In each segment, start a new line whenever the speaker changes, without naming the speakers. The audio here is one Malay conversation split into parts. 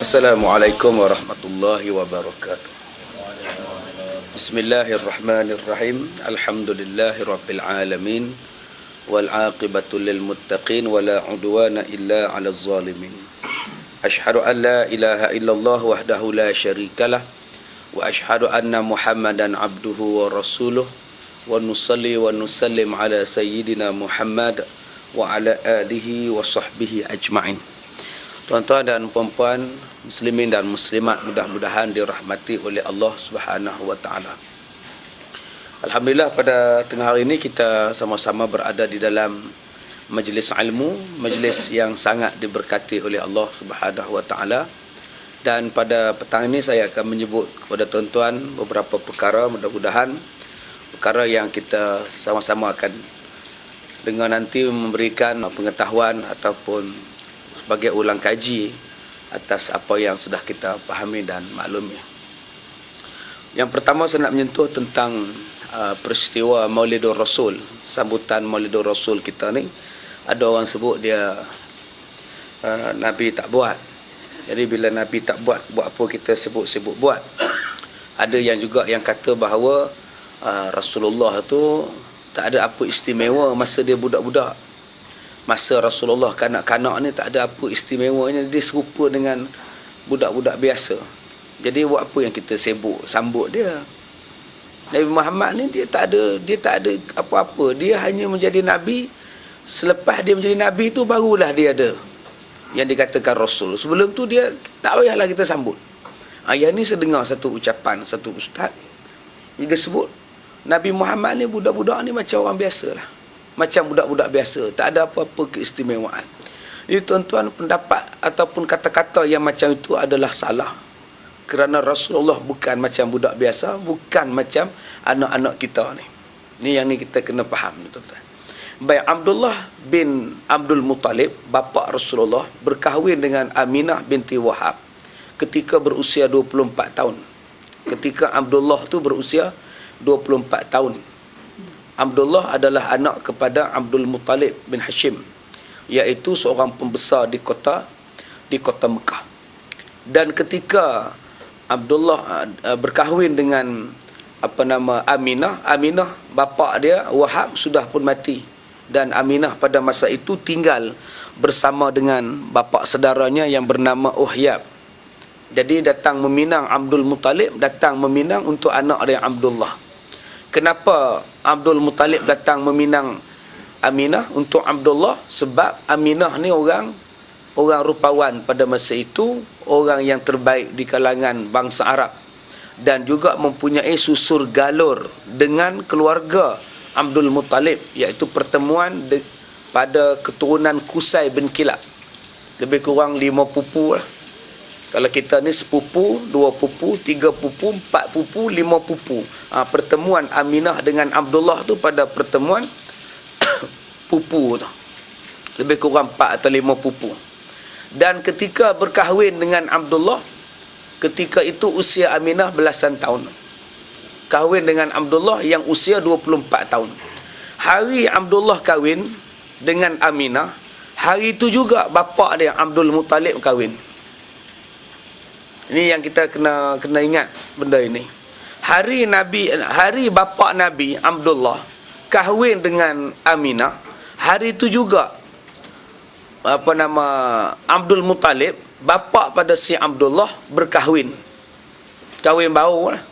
Assalamualaikum warahmatullahi wabarakatuh. Bismillahirrahmanirrahim. Alhamdulillahi rabbil alamin. Wal aqibatu lil muttaqin wala udwana illa 'alal zalimin. Asyhadu an la ilaha illallah wahdahu la syarikalah wa asyhadu anna Muhammadan abduhu wa rasuluh wa nusalli wa nusallim ala sayyidina Muhammad wa ala alihi wa sahbihi ajma'in. Tuan-tuan dan puan-puan, muslimin dan muslimat, mudah-mudahan dirahmati oleh Allah Subhanahu wa taala. Alhamdulillah, pada tengah hari ini kita sama-sama berada di dalam majlis ilmu, majlis yang sangat diberkati oleh Allah Subhanahu wa taala. Dan pada petang ini saya akan menyebut kepada tuan-tuan beberapa perkara, mudah-mudahan perkara yang kita sama-sama akan dengar nanti memberikan pengetahuan ataupun sebagai ulang kaji atas apa yang sudah kita fahami dan maklumi. Yang pertama saya nak menyentuh tentang peristiwa Maulidur Rasul, sambutan Maulidur Rasul kita ni. Ada orang sebut dia Nabi tak buat. Jadi bila Nabi tak buat, buat apa kita sebut-sebut buat. Ada yang juga yang kata bahawa Rasulullah tu tak ada apa istimewa masa dia budak-budak. Masa Rasulullah kanak-kanak ni tak ada apa istimewanya, dia serupa dengan budak-budak biasa. Jadi buat apa yang kita sambut dia? Nabi Muhammad ni dia tak ada apa-apa. Dia hanya menjadi nabi. Selepas dia menjadi nabi tu barulah dia ada yang dikatakan rasul. Sebelum tu dia tak payahlah kita sambut. Yang ni saya dengar satu ucapan satu ustaz, dia sebut Nabi Muhammad ni budak-budak ni macam orang biasalah. Macam budak-budak biasa, tak ada apa-apa keistimewaan. Jadi tuan-tuan, pendapat ataupun kata-kata yang macam itu adalah salah. Kerana Rasulullah bukan macam budak biasa, bukan macam anak-anak kita ni. Ni yang ni kita kena faham, tuan-tuan. Baik, Abdullah bin Abdul Muttalib, bapa Rasulullah, berkahwin dengan Aminah binti Wahab ketika berusia 24 tahun. Ketika Abdullah tu berusia 24 tahun. Abdullah adalah anak kepada Abdul Muttalib bin Hashim, iaitu seorang pembesar di kota Mekah. Dan ketika Abdullah berkahwin dengan Aminah bapa dia Wahab sudah pun mati, dan Aminah pada masa itu tinggal bersama dengan bapa saudaranya yang bernama Uhyab. Jadi datang meminang Abdul Muttalib, datang meminang untuk anak dia Abdullah. Kenapa Abdul Muttalib datang meminang Aminah untuk Abdullah? Sebab Aminah ni orang rupawan pada masa itu, orang yang terbaik di kalangan bangsa Arab, dan juga mempunyai susur galur dengan keluarga Abdul Muttalib, iaitu pertemuan pada keturunan Qusay bin Kilab. Lebih kurang 5 pupu lah. Kalau kita ni sepupu, 2 pupu, 3 pupu, 4 pupu, 5 pupu. Pertemuan Aminah dengan Abdullah tu pada pertemuan pupu tu. Lebih kurang 4 atau 5 pupu. Dan ketika berkahwin dengan Abdullah, ketika itu usia Aminah belasan tahun. Kahwin dengan Abdullah yang usia 24 tahun. Hari Abdullah kahwin dengan Aminah, hari itu juga bapa dia Abdul Muttalib kahwin. Ini yang kita kena ingat benda ini. Hari bapa Nabi Abdullah kahwin dengan Aminah, hari itu juga Abdul Muttalib bapa pada si Abdullah berkahwin. Kahwin baru lah.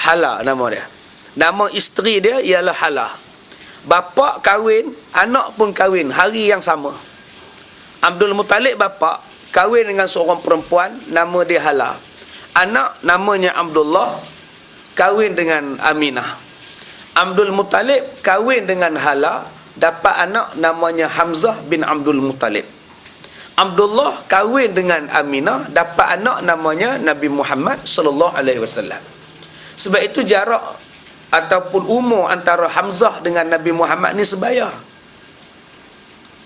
Hala nama dia. Nama isteri dia ialah Hala. Bapa kahwin, anak pun kahwin hari yang sama. Abdul Muttalib bapa kahwin dengan seorang perempuan, nama dia Hala. Anak namanya Abdullah, kahwin dengan Aminah. Abdul Muttalib kahwin dengan Hala, dapat anak namanya Hamzah bin Abdul Muttalib. Abdullah kahwin dengan Aminah, dapat anak namanya Nabi Muhammad sallallahu alaihi wasallam. Sebab itu jarak ataupun umur antara Hamzah dengan Nabi Muhammad ni sebaya.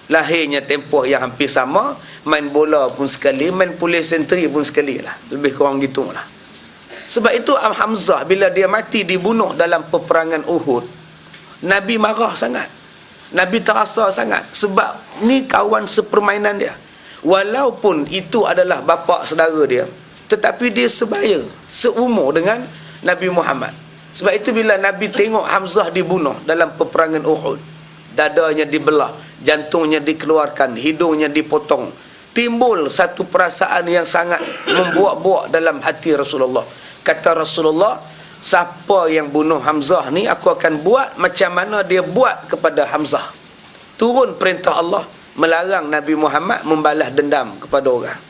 Lahirnya tempoh yang hampir sama, main bola pun sekali, main polis sentri pun sekali lah. Lebih kurang gitu lah. Sebab itu Hamzah bila dia mati dibunuh dalam peperangan Uhud, Nabi marah sangat. Nabi terasa sangat. Sebab ni kawan sepermainan dia. Walaupun itu adalah bapa saudara dia, tetapi dia sebaya, seumur dengan Nabi Muhammad. Sebab itu bila Nabi tengok Hamzah dibunuh dalam peperangan Uhud, dadanya dibelah, jantungnya dikeluarkan, hidungnya dipotong, timbul satu perasaan yang sangat membuak-buak dalam hati Rasulullah. Kata Rasulullah, siapa yang bunuh Hamzah ni, aku akan buat macam mana dia buat kepada Hamzah. Turun perintah Allah melarang Nabi Muhammad membalas dendam kepada orang.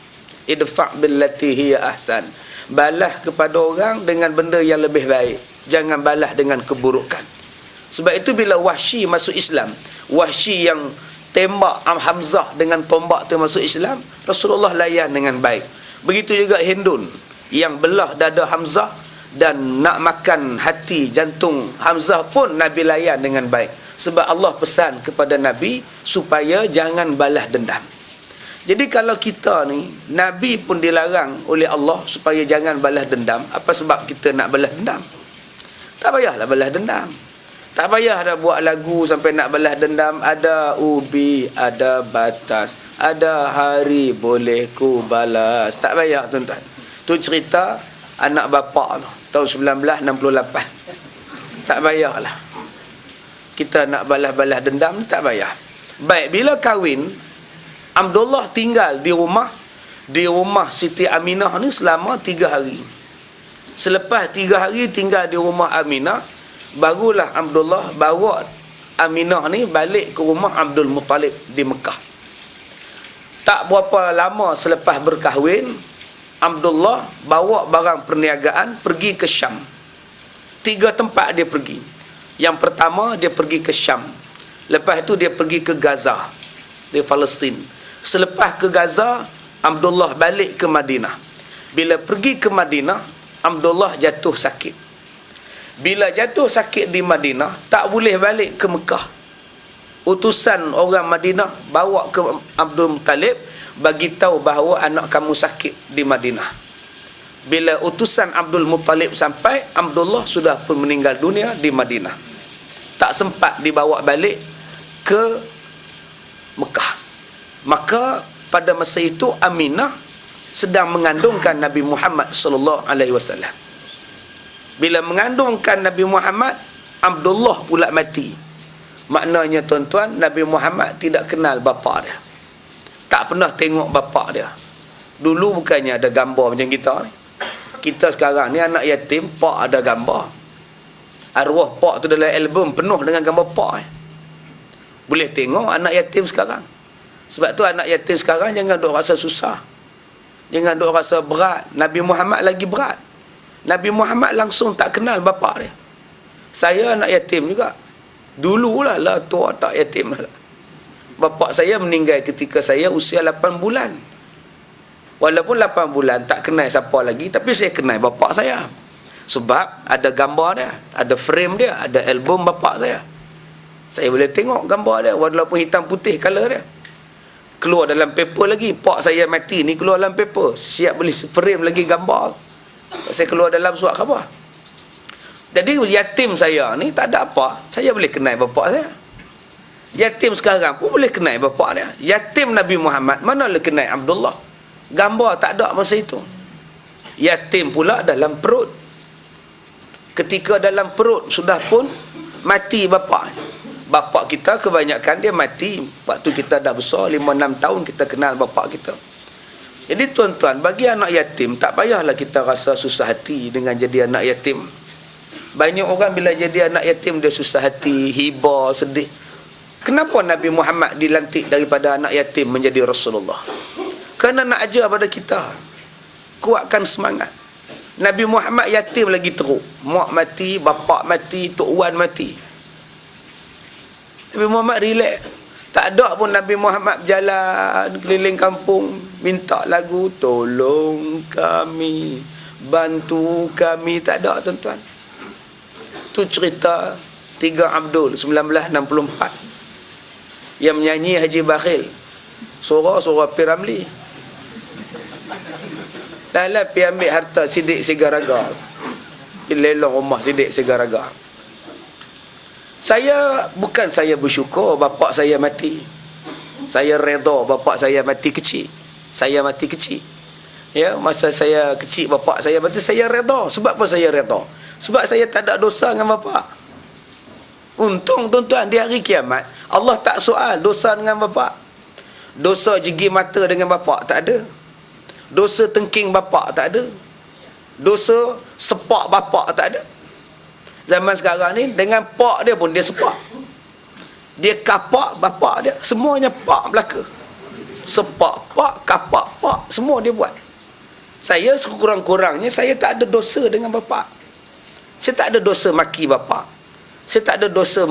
Idfa' billati hiya ahsan. Balas kepada orang dengan benda yang lebih baik. Jangan balas dengan keburukan. Sebab itu bila Wahsy masuk Islam, Wahsy yang tembak Hamzah dengan tombak tu masuk Islam, Rasulullah layan dengan baik. Begitu juga Hindun yang belah dada Hamzah dan nak makan hati jantung Hamzah pun Nabi layan dengan baik. Sebab Allah pesan kepada Nabi supaya jangan balas dendam. Jadi kalau kita ni, Nabi pun dilarang oleh Allah supaya jangan balas dendam. Apa sebab kita nak balas dendam? Tak payahlah balas dendam. Tak payah dah buat lagu sampai nak balas dendam. Ada ubi, ada batas, ada hari boleh ku balas. Tak payah tuan-tuan. Tu cerita anak bapa tu, tahun 1968. Tak payahlah kita nak balas-balas dendam, tak payah. Baik, bila kahwin, Abdullah tinggal di rumah Siti Aminah ni selama 3 hari. Selepas 3 hari tinggal di rumah Aminah, barulah Abdullah bawa Aminah ni balik ke rumah Abdul Muttalib di Mekah. Tak berapa lama selepas berkahwin, Abdullah bawa barang perniagaan pergi ke Syam. 3 tempat dia pergi. Yang pertama, dia pergi ke Syam. Lepas itu dia pergi ke Gaza, di Palestin. Selepas ke Gaza, Abdullah balik ke Madinah. Bila pergi ke Madinah, Abdullah jatuh sakit. Bila jatuh sakit di Madinah, tak boleh balik ke Mekah. Utusan orang Madinah bawa ke Abdul Muttalib, bagi tahu bahawa anak kamu sakit di Madinah. Bila utusan Abdul Muttalib sampai, Abdullah sudah pun meninggal dunia di Madinah. Tak sempat dibawa balik ke Mekah. Maka pada masa itu Aminah sedang mengandungkan Nabi Muhammad sallallahu alaihi wasallam. Bila mengandungkan Nabi Muhammad, Abdullah pula mati. Maknanya tuan-tuan, Nabi Muhammad tidak kenal bapa dia. Tak pernah tengok bapa dia. Dulu bukannya ada gambar macam kita ni. Kita sekarang ni anak yatim, pak ada gambar. Arwah pak tu dalam album penuh dengan gambar pak. Boleh tengok anak yatim sekarang. Sebab tu anak yatim sekarang jangan duk rasa susah. Jangan duk rasa berat. Nabi Muhammad lagi berat. Nabi Muhammad langsung tak kenal bapa dia. Saya anak yatim juga. Dululah lah tua tak yatim lah. Bapa saya meninggal ketika saya usia 8 bulan. Walaupun 8 bulan tak kenal siapa lagi, tapi saya kenal bapa saya. Sebab ada gambar dia, ada frame dia, ada album bapa saya. Saya boleh tengok gambar dia walaupun hitam putih color dia. Keluar dalam paper lagi, pak saya mati ni keluar dalam paper. Siap beli frame lagi gambar. Saya keluar dalam surat khabar. Jadi yatim saya ni tak ada apa, saya boleh kenal bapa saya. Yatim sekarang pun boleh kenal bapa dia. Yatim Nabi Muhammad mana boleh kenal Abdullah? Gambar tak ada masa itu. Yatim pula dalam perut. Ketika dalam perut sudah pun mati bapa. Bapa kita kebanyakan dia mati waktu kita dah besar, 5-6 tahun kita kenal bapa kita. Jadi tuan-tuan, bagi anak yatim tak payahlah kita rasa susah hati dengan jadi anak yatim. Banyak orang bila jadi anak yatim dia susah hati, hibah, sedih. Kenapa Nabi Muhammad dilantik daripada anak yatim menjadi Rasulullah? Kerana nak ajar pada kita, kuatkan semangat. Nabi Muhammad yatim lagi teruk. Mak mati, bapak mati, tok wan mati. Nabi Muhammad relax. Tak ada pun Nabi Muhammad berjalan keliling kampung minta lagu tolong kami, bantu kami. Tak ada tuan-tuan. Tu cerita 3 Abdul 1964 yang menyanyi Haji Bakhil. Suara P. Ramli. Lala pergi ambil harta Sidik Segaraga. Pergi lelong rumah Sidik Segaraga. Bukan saya bersyukur bapak saya mati. Saya redha bapak saya mati kecil. Saya mati kecil. Ya, masa saya kecil bapak saya mati, saya redha. Sebab apa saya redha? Sebab saya tak ada dosa dengan bapak. Untung tuan-tuan, di hari kiamat Allah tak soal dosa dengan bapak. Dosa gigi mata dengan bapak tak ada. Dosa tengking bapak tak ada. Dosa sepak bapak tak ada. Zaman sekarang ni dengan pak dia pun dia sepak. Dia kapak bapak dia, semuanya pak belaka. Sepak pak, kapak pak, semua dia buat. Saya sekurang-kurangnya saya tak ada dosa dengan bapak. Saya tak ada dosa maki bapak. Saya tak ada dosa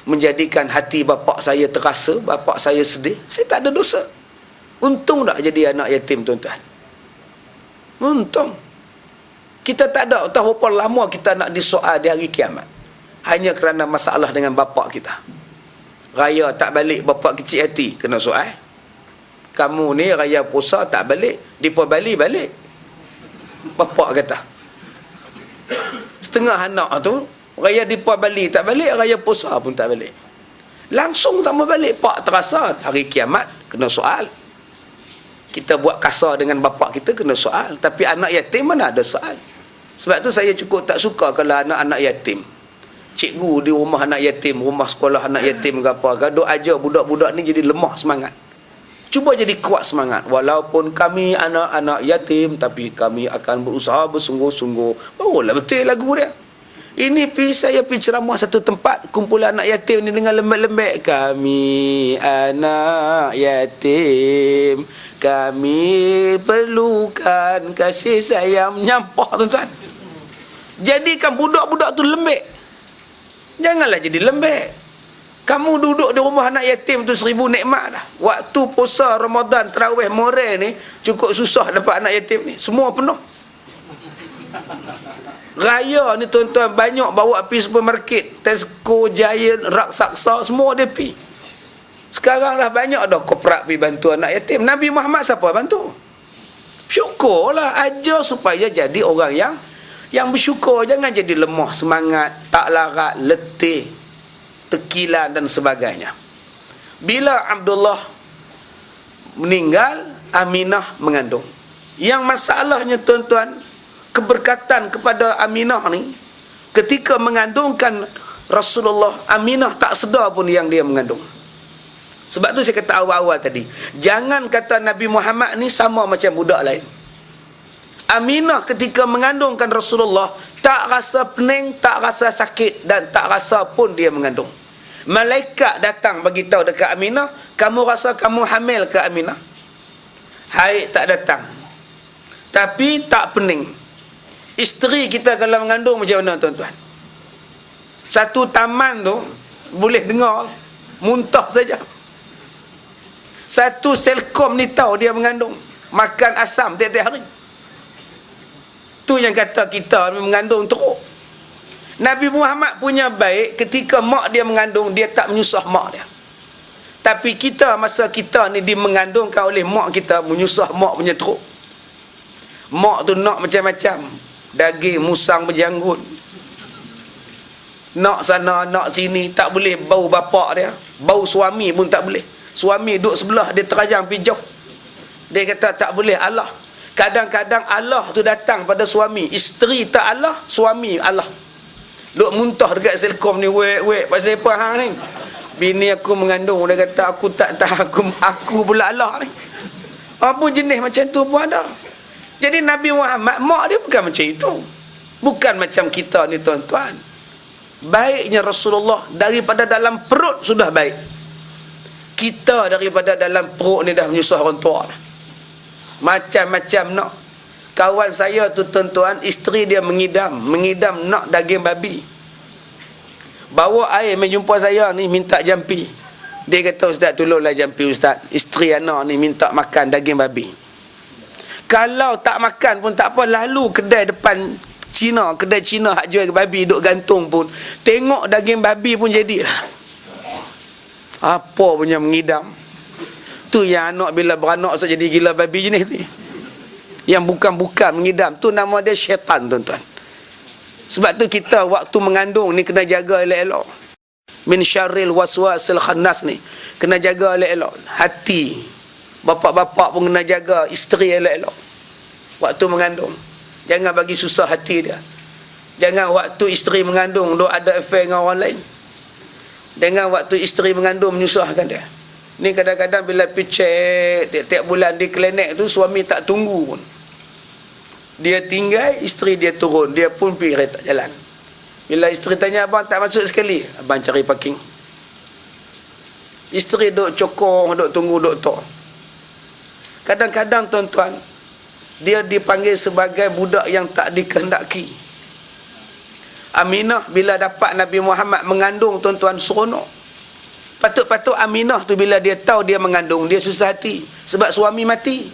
menjadikan hati bapak saya terasa, bapak saya sedih. Saya tak ada dosa. Untung tak jadi anak yatim, tuan-tuan. Untung. Kita tak ada tahu berapa lama kita nak disoal di hari kiamat. Hanya kerana masalah dengan bapak kita. Raya tak balik, bapak kecil hati, kena soal. Kamu ni raya puasa tak balik, Dipa Bali balik. Bapak kata. Setengah anak tu raya Dipa Bali tak balik, raya puasa pun tak balik. Langsung tak mau balik. Pak terasa hari kiamat kena soal. Kita buat kasar dengan bapak kita kena soal. Tapi anak yatim mana ada soal. Sebab tu saya cukup tak suka kalau anak-anak yatim, cikgu di rumah anak yatim, rumah sekolah anak yatim ke apa, duk ajar budak-budak ni jadi lemah semangat. Cuba jadi kuat semangat. Walaupun kami anak-anak yatim, tapi kami akan berusaha bersungguh-sungguh. Barulah betul lagu dia. Ini saya pergi ceramah satu tempat, kumpulan anak yatim ni dengan lembek-lembek. Kami anak yatim, kami perlukan kasih sayang. Nyampah, tuan-tuan. Jadikan budak-budak tu lembek. Janganlah jadi lembek. Kamu duduk di rumah anak yatim tu 1000 nikmat dah. Waktu puasa Ramadan, tarawih, moral ni cukup susah dapat anak yatim ni. Semua penuh. Raya ni tuan-tuan banyak bawa pergi supermarket, Tesco, Giant, Raksasa, semua dia pergi. Sekarang dah banyak dah korporat pergi bantu anak yatim. Nabi Muhammad siapa bantu? Syukurlah, ajar supaya jadi orang yang bersyukur. Jangan jadi lemah semangat, tak larat, letih, tekilan dan sebagainya. Bila Abdullah meninggal, Aminah mengandung. Yang masalahnya tuan-tuan, keberkatan kepada Aminah ni, ketika mengandungkan Rasulullah, Aminah tak sedar pun yang dia mengandung. Sebab tu saya kata awal-awal tadi, jangan kata Nabi Muhammad ni sama macam budak lain. Aminah ketika mengandungkan Rasulullah tak rasa pening, tak rasa sakit dan tak rasa pun dia mengandung. Malaikat datang bagi tahu dekat Aminah, kamu rasa kamu hamil ke Aminah? Haid tak datang. Tapi tak pening. Isteri kita kalau mengandung macam mana, tuan-tuan? Satu taman tu boleh dengar muntah saja. Satu Selcom ni tahu dia mengandung, makan asam tiap-tiap hari. Tu yang kata kita mengandung teruk. Nabi Muhammad punya baik, ketika mak dia mengandung, dia tak menyusah mak dia. Tapi kita, masa kita ni dimengandungkan oleh mak kita, menyusah mak punya teruk. Mak tu nak macam-macam, daging musang berjanggut, nak sana nak sini, tak boleh bau bapak dia, bau suami pun tak boleh. Suami duduk sebelah, dia terajang pergi jauh. Dia kata tak boleh Allah. Kadang-kadang Allah tu datang pada suami, isteri tak Allah, suami Allah. Duk muntah dekat Selcom ni, wek pasal apa hang ni? Bini aku mengandung, dia kata aku tak tahu, aku pula Allah ni. Apa jenis macam tu pun ada. Jadi Nabi Muhammad, mak dia bukan macam itu. Bukan macam kita ni, tuan-tuan. Baiknya Rasulullah daripada dalam perut sudah baik. Kita daripada dalam perut ni dah menyusah orang tua dah. Macam-macam nak. Kawan saya tu, tuan-tuan, isteri dia mengidam nak daging babi. Bawa air menjumpa saya ni, minta jampi. Dia kata, Ustaz tolonglah jampi Ustaz, isteri anak ni minta makan daging babi. Kalau tak makan pun tak apa, lalu kedai depan Cina, kedai Cina hak jual babi duk gantung pun, tengok daging babi pun jadilah. Apa punya mengidam. Tu yang anak bila beranak so jadi gila babi jenis tu. Yang bukan-bukan mengidam, tu nama dia syaitan, tuan-tuan. Sebab tu kita waktu mengandung ni kena jaga elok-elok. Min syarril waswasil khannas ni kena jaga elok-elok. Hati Bapa-bapa pun kena jaga isteri elok-elok waktu mengandung. Jangan bagi susah hati dia. Jangan waktu isteri mengandung duk ada affair dengan orang lain. Jangan waktu isteri mengandung menyusahkan dia. Ni kadang-kadang bila pergi cek tiap-tiap bulan di klinik tu, suami tak tunggu pun. Dia tinggal, isteri dia turun, dia pun pergi kereta jalan. Bila isteri tanya, abang tak masuk sekali, abang cari parking. Isteri duk cokong, duk tunggu doktor. Kadang-kadang tuan-tuan, dia dipanggil sebagai budak yang tak dikehendaki. Aminah bila dapat Nabi Muhammad mengandung, tuan-tuan, seronok. Patut-patut Aminah tu bila dia tahu dia mengandung, dia susah hati sebab suami mati.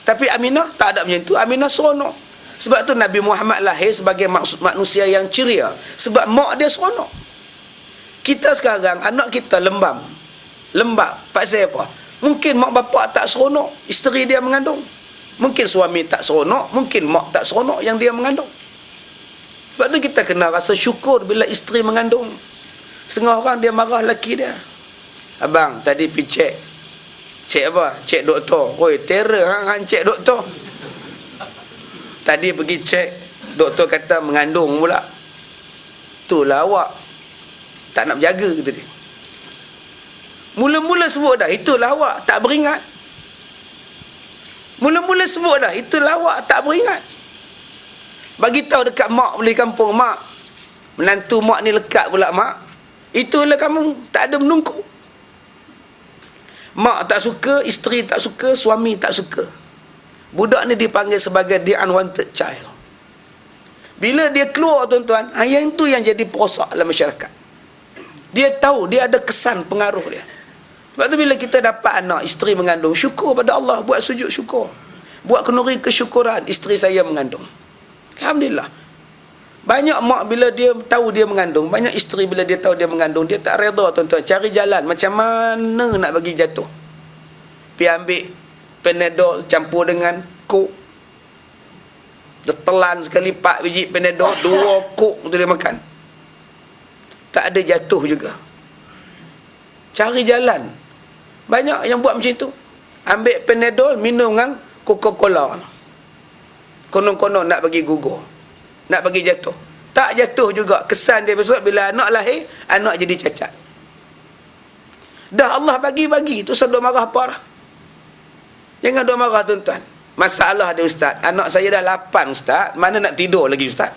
Tapi Aminah tak ada macam tu. Aminah seronok. Sebab tu Nabi Muhammad lahir sebagai manusia yang ceria, sebab mak dia seronok. Kita sekarang anak kita lembab. Pasal apa? Mungkin mak bapak tak seronok isteri dia mengandung. Mungkin suami tak seronok, mungkin mak tak seronok yang dia mengandung. Sebab tu kita kena rasa syukur bila isteri mengandung. Setengah orang dia marah lelaki dia. Abang, tadi pergi cek. Cek apa? Cek doktor. Oi, terror hang cek doktor. Tadi pergi cek, doktor kata mengandung pula. Itulah awak tak nak berjaga, kata dia. Mula-mula sebut dah, itulah awak tak beringat. Mula-mula sebut dah, itulah awak tak beringat. Bagi tahu dekat mak beli kampung, mak, menantu mak ni lekat pula mak. Itulah kamu tak ada menunggu. Mak tak suka, isteri tak suka, suami tak suka. Budak ni dipanggil sebagai the unwanted child. Bila dia keluar, tuan-tuan, yang itu yang jadi perosak dalam masyarakat. Dia tahu, dia ada kesan pengaruh dia. Sebab tu bila kita dapat anak, isteri mengandung, syukur pada Allah, buat sujud syukur. Buat kenduri kesyukuran, isteri saya mengandung. Alhamdulillah. Banyak mak bila dia tahu dia mengandung, banyak isteri bila dia tahu dia mengandung, dia tak reda, tuan-tuan. Cari jalan macam mana nak bagi jatuh. Pergi ambil Panadol campur dengan kok. Dia telan sekali 4 biji Panadol, 2 kok untuk dia makan. Tak ada jatuh juga. Cari jalan. Banyak yang buat macam itu. Ambil Panadol, minum dengan Coca-Cola. Konon-konon nak bagi gugur, nak bagi jatuh. Tak jatuh juga. Kesan dia besok bila anak lahir, anak jadi cacat. Dah Allah bagi-bagi, tu sedar marah apa dah. Jangan duk marah, tuan-tuan. Masalah dia, ustaz, anak saya dah 8, ustaz, mana nak tidur lagi, ustaz?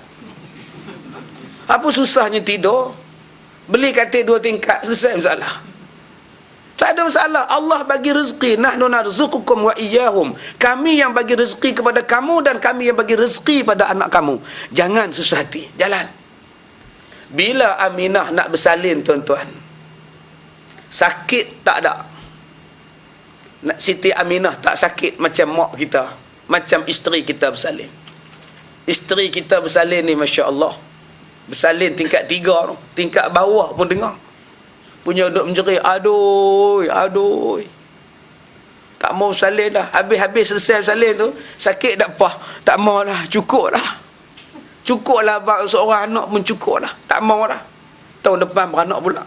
Apa susahnya tidur? Beli katil 2 tingkat, selesai masalah. Tak ada masalah. Allah bagi rezeki. Nahnu narzuqukum wa iyyahum. Kami yang bagi rezeki kepada kamu dan kami yang bagi rezeki pada anak kamu. Jangan susah hati. Jalan. Bila Aminah nak bersalin, tuan-tuan, sakit tak ada. Siti Aminah tak sakit macam mak kita, macam isteri kita bersalin. Isteri kita bersalin ni, Masya Allah, bersalin tingkat 3 tu. Tingkat bawah pun dengar. Punya duk menjerit, aduh. Tak mau bersalin dah. Habis selesai bersalin tu, sakit tak apa. Tak mau lah, cukup lah. Cukup lah, seorang anak pun cukup lah. Tak mau lah. Tahun depan beranak pula.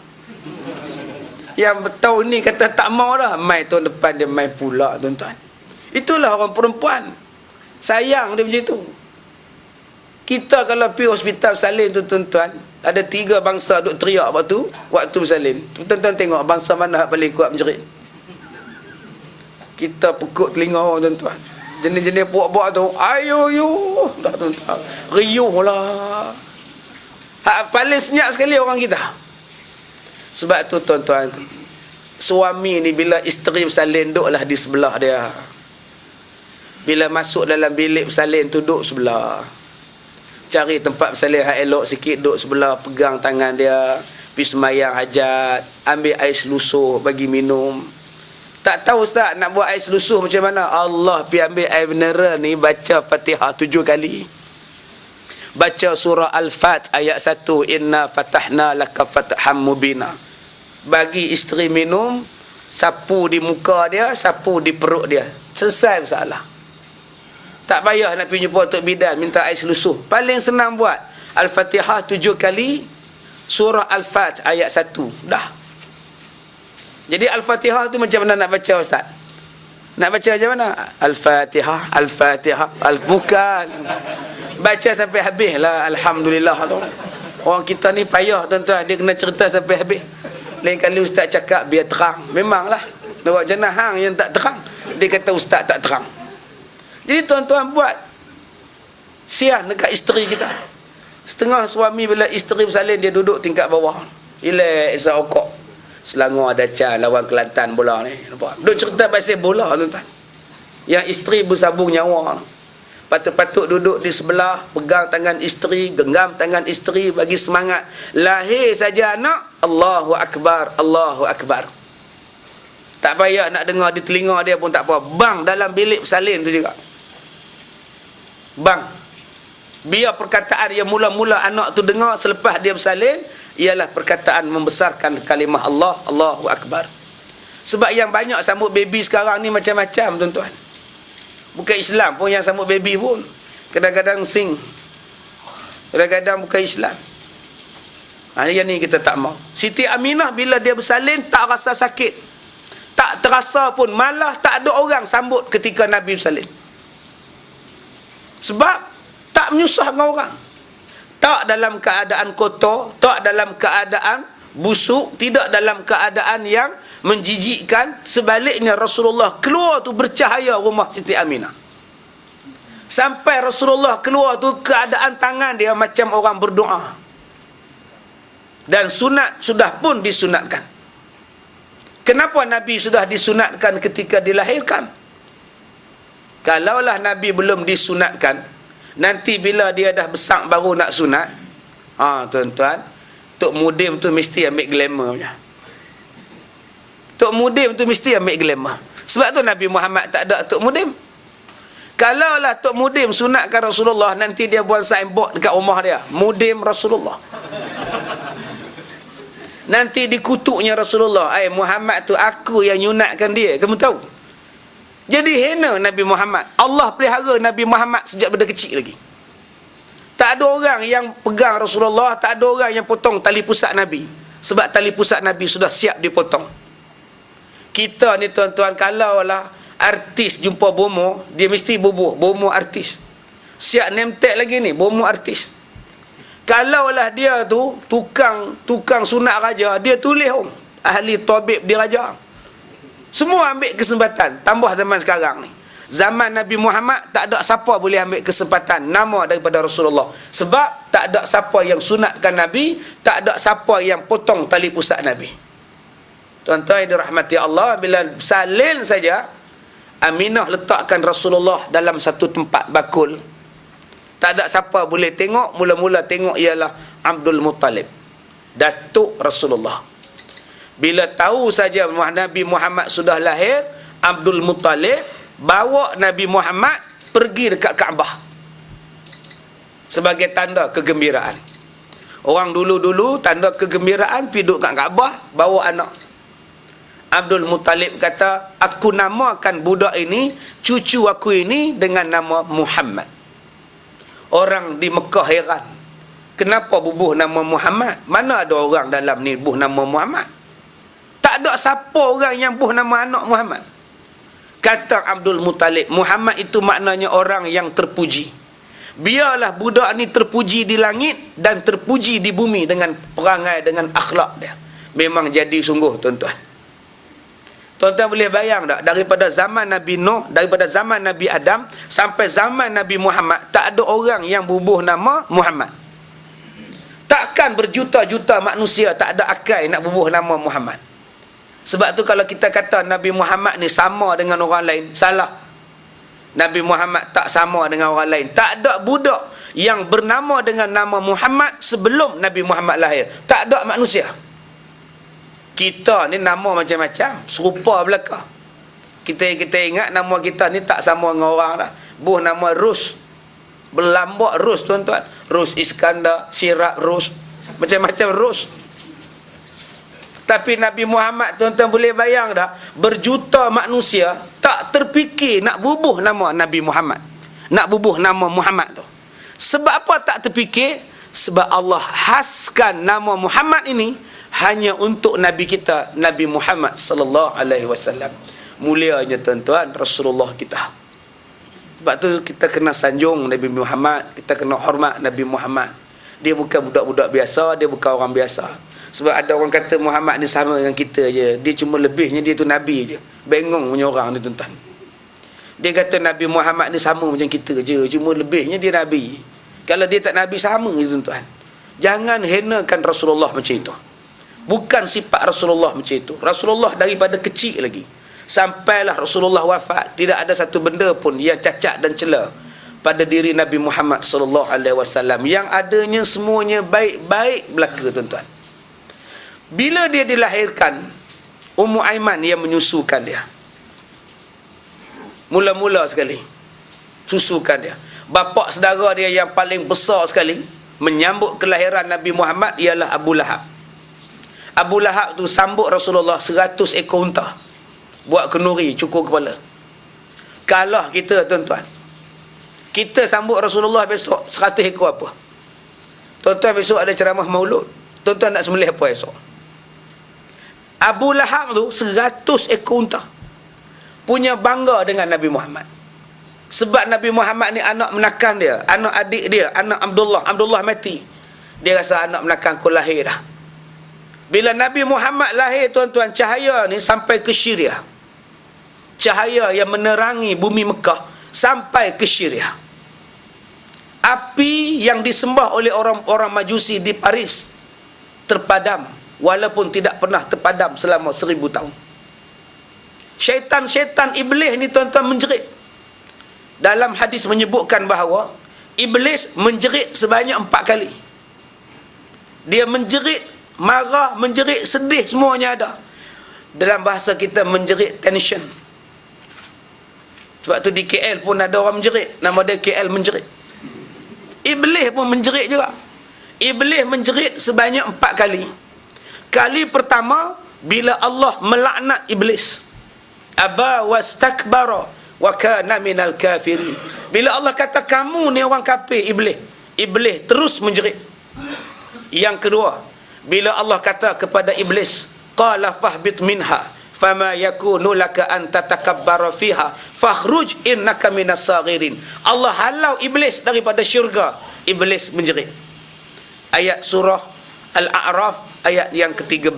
Yang tahun ni kata tak mau dah, mai tahun depan dia mai pula, tuan-tuan. Itulah orang perempuan. Sayang dia macam tu. Kita kalau pergi hospital salin tu, tuan-tuan, ada 3 bangsa duk teriak waktu bersalin. Tuan-tuan tengok bangsa mana paling kuat menjerit. Kita pekuk telinga, tuan-tuan. Jenis-jenis buak-buak tu, ayo dah, tuan-tuan. Riuh lah. Paling senyap sekali orang kita. Sebab tu, tuan-tuan, suami ni bila isteri bersalin, duduklah di sebelah dia. Bila masuk dalam bilik bersalin tu, duduk sebelah. Cari tempat bersalin hak elok sikit, duduk sebelah, pegang tangan dia, pergi semayang hajat, ambil air selusuh bagi minum. Tak tahu, ustaz, nak buat air selusuh macam mana? Allah, pergi ambil air mineral ni, baca Fatihah 7 kali. Baca surah Al-Fat ayat 1, inna fatahna laka fatham mubina. Bagi isteri minum, sapu di muka dia, sapu di perut dia. Selesai masalah. Tak payah nak pergi jumpa Tok Bidan minta air selusuh. Paling senang buat Al-Fatihah 7 kali, surah Al-Fat ayat 1. Dah. Jadi Al-Fatihah tu macam mana nak baca, ustaz? Nak baca macam mana? Al-Fatihah, Al-Fatihah, bukan. Baca sampai habis lah, alhamdulillah tu. Orang kita ni payah tuan-tuan, dia kena cerita sampai habis. Lain kali ustaz cakap biar terang. Memanglah. Nak buat jenah hang yang tak terang. Dia kata ustaz tak terang. Jadi tuan-tuan buat sian dekat isteri kita. Setengah suami bila isteri bersalin, dia duduk tingkat bawah. Relax, isap rokok. Selangor Dacan lawan Kelantan bola ni. Nampak? Duk cerita pasal bola tuan-tuan. Yang isteri bersabung nyawa. Patut-patut duduk di sebelah, pegang tangan isteri, genggam tangan isteri, bagi semangat. Lahir saja anak, Allahu Akbar, Allahu Akbar. Tak payah nak dengar di telinga dia pun tak apa. Bang dalam bilik bersalin tu juga. Bang. Biar perkataan yang mula-mula anak tu dengar selepas dia bersalin ialah perkataan membesarkan kalimah Allah, Allahu Akbar. Sebab yang banyak sambut baby sekarang ni macam-macam tuan-tuan. Bukan Islam pun yang sambut baby pun. Kadang-kadang sing. Kadang-kadang bukan Islam. Yang ni kita tak mau. Siti Aminah bila dia bersalin tak rasa sakit. Tak terasa pun. Malah tak ada orang sambut ketika Nabi bersalin. Sebab tak menyusah dengan orang. Tak dalam keadaan kotor, tak dalam keadaan busuk, tidak dalam keadaan yang menjijikkan. Sebaliknya Rasulullah keluar tu bercahaya rumah Siti Aminah. Sampai Rasulullah keluar tu keadaan tangan dia macam orang berdoa. Dan sunat sudah pun disunatkan. Kenapa Nabi sudah disunatkan ketika dilahirkan? Kalaulah Nabi belum disunatkan, nanti bila dia dah besar baru nak sunat, tuan-tuan, Tok Mudim tu mesti ambil glamour punya. Tok Mudim tu mesti ambil glamour. Sebab tu Nabi Muhammad tak ada Tok Mudim. Kalaulah Tok Mudim sunatkan Rasulullah, nanti dia buat signboard dekat rumah dia, Mudim Rasulullah. Nanti dikutuknya Rasulullah, Muhammad tu aku yang nyunatkan dia. Kamu tahu? Jadi hina Nabi Muhammad. Allah pelihara Nabi Muhammad sejak benda kecil lagi. Tak ada orang yang pegang Rasulullah, tak ada orang yang potong tali pusat Nabi. Sebab tali pusat Nabi sudah siap dipotong. Kita ni tuan-tuan, kalaulah artis jumpa bomo, dia mesti bubuh, bomo artis. Siap name tag lagi ni, bomo artis. Kalaulah dia tu tukang sunat raja, dia tulis ahli tabib diraja. Semua ambil kesempatan. Tambah zaman sekarang ni, zaman Nabi Muhammad tak ada siapa boleh ambil kesempatan nama daripada Rasulullah. Sebab tak ada siapa yang sunatkan Nabi, tak ada siapa yang potong tali pusat Nabi. Tuan-tuan yang dirahmati Allah, bila salin saja Aminah letakkan Rasulullah dalam satu tempat bakul. Tak ada siapa boleh tengok. Mula-mula tengok ialah Abdul Muttalib, datuk Rasulullah. Bila tahu saja Nabi Muhammad sudah lahir, Abdul Muttalib bawa Nabi Muhammad pergi dekat Kaabah sebagai tanda kegembiraan. Orang dulu-dulu tanda kegembiraan pergi duduk kat Kaabah, bawa anak. Abdul Muttalib kata, aku namakan budak ini, cucu aku ini dengan nama Muhammad. Orang di Mekah heran, kenapa bubuh nama Muhammad? Mana ada orang dalam ni bubuh nama Muhammad? Tak ada siapa orang yang bubuh nama anak Muhammad. Kata Abdul Muttalib, Muhammad itu maknanya orang yang terpuji. Biarlah budak ni terpuji di langit dan terpuji di bumi dengan perangai, dengan akhlak dia. Memang jadi sungguh tuan-tuan. Tuan-tuan boleh bayang tak? Daripada zaman Nabi Nuh, daripada zaman Nabi Adam sampai zaman Nabi Muhammad, tak ada orang yang bubuh nama Muhammad. Takkan berjuta-juta manusia tak ada akal nak bubuh nama Muhammad. Sebab tu kalau kita kata Nabi Muhammad ni sama dengan orang lain, salah. Nabi Muhammad tak sama dengan orang lain. Tak ada budak yang bernama dengan nama Muhammad sebelum Nabi Muhammad lahir. Tak ada manusia. Kita ni nama macam-macam, serupa belaka. Kita ingat nama kita ni tak sama dengan orang dah. Buh nama Rus, berlambak Rus tuan-tuan. Rus Iskandar, Sirap Rus, macam-macam Rus. Tapi Nabi Muhammad tuan-tuan boleh bayang dah, berjuta manusia tak terfikir nak bubuh nama Nabi Muhammad, nak bubuh nama Muhammad tu. Sebab apa tak terfikir? Sebab Allah khaskan nama Muhammad ini hanya untuk Nabi kita, Nabi Muhammad sallallahu alaihi wasallam. mulianya tuan-tuan Rasulullah kita. Sebab tu kita kena sanjung Nabi Muhammad, kita kena hormat Nabi Muhammad. Dia bukan budak-budak biasa, dia bukan orang biasa. Sebab ada orang kata Muhammad ni sama dengan kita je, dia cuma lebihnya dia tu Nabi je. Bengong punya orang ni tuan-tuan. Dia kata Nabi Muhammad ni sama macam kita je, cuma lebihnya dia Nabi. Kalau dia tak Nabi, sama je tuan-tuan. Jangan henakan Rasulullah macam itu. Bukan sifat Rasulullah macam itu. Rasulullah daripada kecil lagi, sampailah Rasulullah wafat, tidak ada satu benda pun yang cacat dan cela pada diri Nabi Muhammad sallallahu alaihi wasallam. Yang adanya semuanya baik-baik belaka tuan-tuan. Bila dia dilahirkan, Ummu Aiman yang menyusukan dia. Mula-mula sekali susukan dia. Bapa saudara dia yang paling besar sekali menyambut kelahiran Nabi Muhammad ialah Abu Lahab. Abu Lahab tu sambut Rasulullah 100 ekor unta, buat kenuri cukur kepala. Kalah kita tuan-tuan. Kita sambut Rasulullah besok 100 ekor apa? Tuan-tuan besok ada ceramah maulud, tuan-tuan nak sembelih apa esok? Abu Lahab tu 100 ekor unta punya bangga dengan Nabi Muhammad. Sebab Nabi Muhammad ni anak menakan dia, anak adik dia, anak Abdullah mati. Dia rasa anak menakan aku lahir dah. Bila Nabi Muhammad lahir tuan-tuan, cahaya ni sampai ke Syria. Cahaya yang menerangi bumi Mekah sampai ke Syria. Api yang disembah oleh orang-orang Majusi di Paris terpadam, walaupun tidak pernah terpadam selama 1000 tahun. Syaitan-syaitan iblis ni tuan-tuan menjerit. Dalam hadis menyebutkan bahawa iblis menjerit sebanyak 4 kali. Dia menjerit, marah, menjerit, sedih, semuanya ada. Dalam bahasa kita menjerit tension. Sebab tu di KL pun ada orang menjerit, nama dia KL menjerit. Iblis pun menjerit juga. Iblis menjerit sebanyak 4 kali. Kali pertama bila Allah melaknat iblis. Aba wastakbara wa kana minal kafirin. Bila Allah kata kamu ni orang kafir, iblis terus menjerit. Yang kedua, bila Allah kata kepada iblis, qala fahbit minha fama yakunu laka an tatakabbara fiha fakhruj innaka minas saghirin. Allah halau iblis daripada syurga, iblis menjerit. Ayat surah Al-A'raf ayat yang ke-13.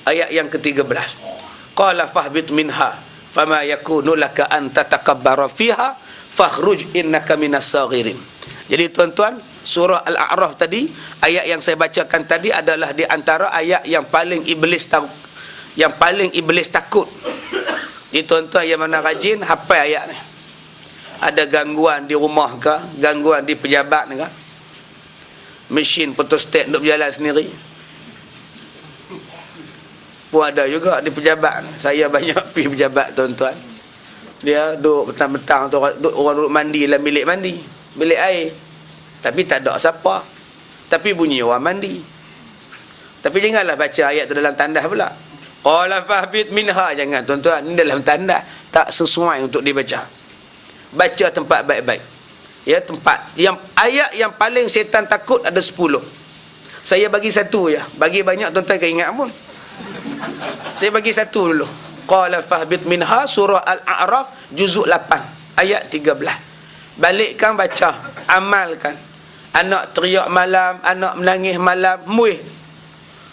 Ayat yang ke-13. Qala fahbit minha fama yakunu laka an tatakabbara fiha fakhruj innaka minas saghirin. Jadi tuan-tuan, surah Al-A'raf tadi, ayat yang saya bacakan tadi adalah di antara ayat yang paling iblis takut. Jadi tuan-tuan yang mana rajin hafal ayat ni. Ada gangguan di rumah ke, gangguan di pejabat ke, mesin photostat duk berjalan sendiri pun ada juga di pejabat. Saya banyak pergi pejabat tuan-tuan. Dia duduk petang-petang tu, orang duduk mandi dalam bilik mandi, bilik air, tapi tak ada siapa, tapi bunyi orang mandi. Tapi janganlah baca ayat tu dalam tandas pula. Qala fahbit minha, jangan tuan-tuan, ini dalam tandas tak sesuai untuk dibaca. Baca tempat baik-baik. Ya, tempat yang ayat yang paling setan takut ada 10. Saya bagi satu ya, bagi banyak tuan-tuan kan ingat pun. Saya bagi satu dulu. Qala fahbit minha, surah Al-A'raf juzuk 8 ayat 13. Balikkan baca, amalkan. Anak teriak malam, anak menangis malam, muih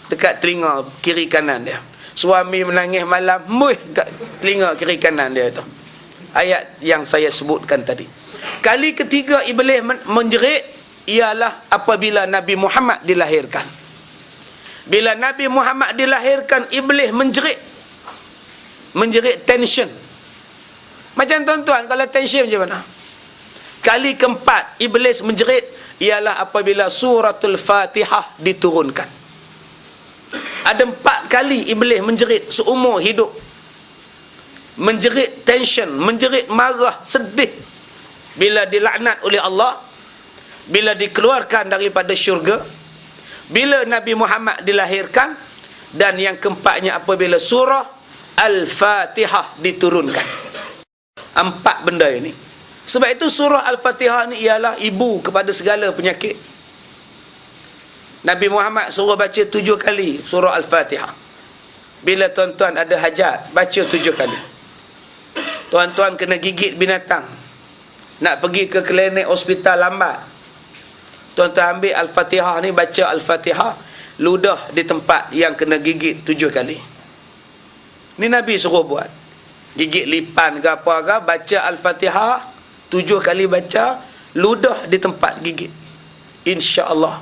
dekat telinga kiri kanan dia. Suami menangis malam, muih dekat telinga kiri kanan dia tu. Ayat yang saya sebutkan tadi. Kali ketiga iblis menjerit ialah apabila Nabi Muhammad dilahirkan. Bila Nabi Muhammad dilahirkan, iblis menjerit. Menjerit tension. Macam tuan-tuan, kalau tension macam mana? Kali keempat iblis menjerit ialah apabila suratul Fatihah diturunkan. Ada 4 kali iblis menjerit seumur hidup. Menjerit tension, menjerit marah, sedih. Bila dilaknat oleh Allah, bila dikeluarkan daripada syurga, bila Nabi Muhammad dilahirkan, dan yang keempatnya apabila surah Al-Fatihah diturunkan. 4 benda ini. Sebab itu surah Al-Fatihah ni ialah ibu kepada segala penyakit. Nabi Muhammad suruh baca 7 kali surah Al-Fatihah. Bila tuan-tuan ada hajat, baca 7 kali. Tuan-tuan kena gigit binatang, nak pergi ke klinik hospital lambat, tuan-tuan ambil Al-Fatihah ni, baca Al-Fatihah, ludah di tempat yang kena gigit 7 kali. Ni Nabi suruh buat. Gigit lipan ke apa ke, baca Al-Fatihah 7 kali, baca, ludah di tempat gigit. InsyaAllah.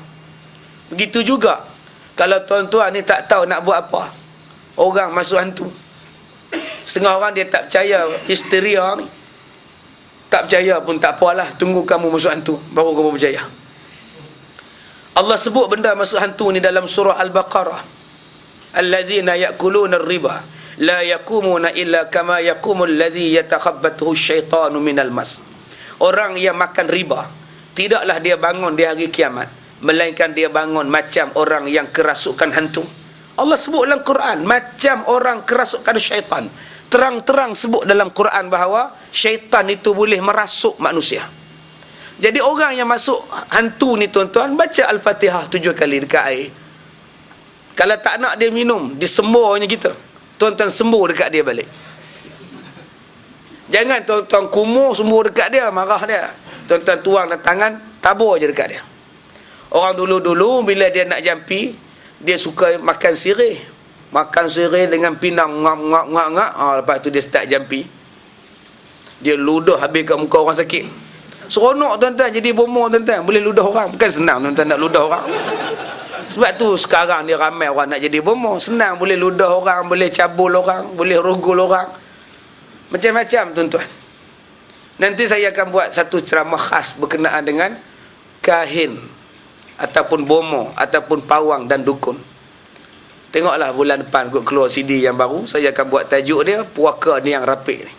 Begitu juga kalau tuan-tuan ni tak tahu nak buat apa, orang masuk hantu. Setengah orang dia tak percaya histeria ni. Tak percaya pun tak apalah, tunggu kamu masuk hantu baru kamu percaya. Allah sebut benda masuk hantu ni dalam surah Al-Baqarah. Allazina ya'kuluna ar-riba la yaqumuna illa kama yaqumul ladzi yatakhabbathu asyaitanu minal mas. Orang yang makan riba, tidaklah dia bangun di hari kiamat, melainkan dia bangun macam orang yang kerasukan hantu. Allah sebut dalam Quran macam orang kerasukan syaitan. Terang-terang sebut dalam Quran bahawa syaitan itu boleh merasuk manusia. Jadi orang yang masuk hantu ni tuan-tuan, baca Al-Fatihah 7 kali dekat air. Kalau tak nak dia minum, disemburnya kita, tuan-tuan sembur dekat dia balik. Jangan tuan-tuan kumur sembur dekat dia, marah dia. Tuan-tuan tuang tangan, tabur je dekat dia. Orang dulu-dulu bila dia nak jampi, dia suka makan sirih. Makan sirih dengan pinang, ngak. Lepas tu dia start jampi. Dia ludah habis kat muka orang sakit. Seronok tuan-tuan, jadi bomoh tuan-tuan. Boleh ludah orang. Bukan senang tuan-tuan nak ludah orang. Sebab tu sekarang dia ramai orang nak jadi bomoh. Senang, boleh ludah orang, boleh cabul orang, boleh rogol orang. Macam-macam tuan-tuan. Nanti saya akan buat satu ceramah khas berkenaan dengan kahin, ataupun bomoh, ataupun pawang dan dukun. Tengoklah bulan depan kot keluar CD yang baru, saya akan buat tajuk dia puaka ni yang rapik ni.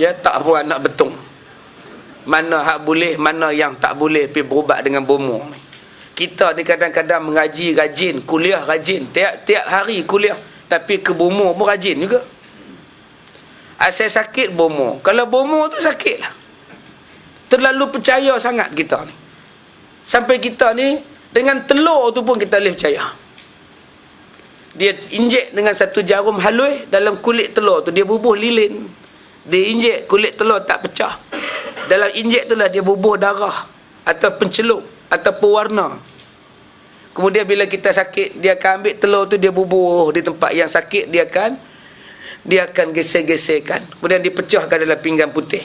Ya, tak buat nak betung. Mana hak boleh, mana yang tak boleh pergi berubat dengan bomoh ni. Kita ni kadang-kadang mengaji rajin, kuliah rajin, tiap hari kuliah, tapi ke bomoh pun rajin juga. Asal sakit bomoh. Kalau bomoh tu sakit lah. Terlalu percaya sangat kita ni. Sampai kita ni dengan telur tu pun kita boleh percaya. Dia injek dengan satu jarum halus dalam kulit telur tu, dia bubuh lilin. Dia injek kulit telur tak pecah. Dalam injek tu lah dia bubuh darah atau pencelup atau pewarna. Kemudian bila kita sakit, dia akan ambil telur tu, dia bubuh di tempat yang sakit, dia akan geser-geserkan. Kemudian dipecahkan dalam pinggan putih.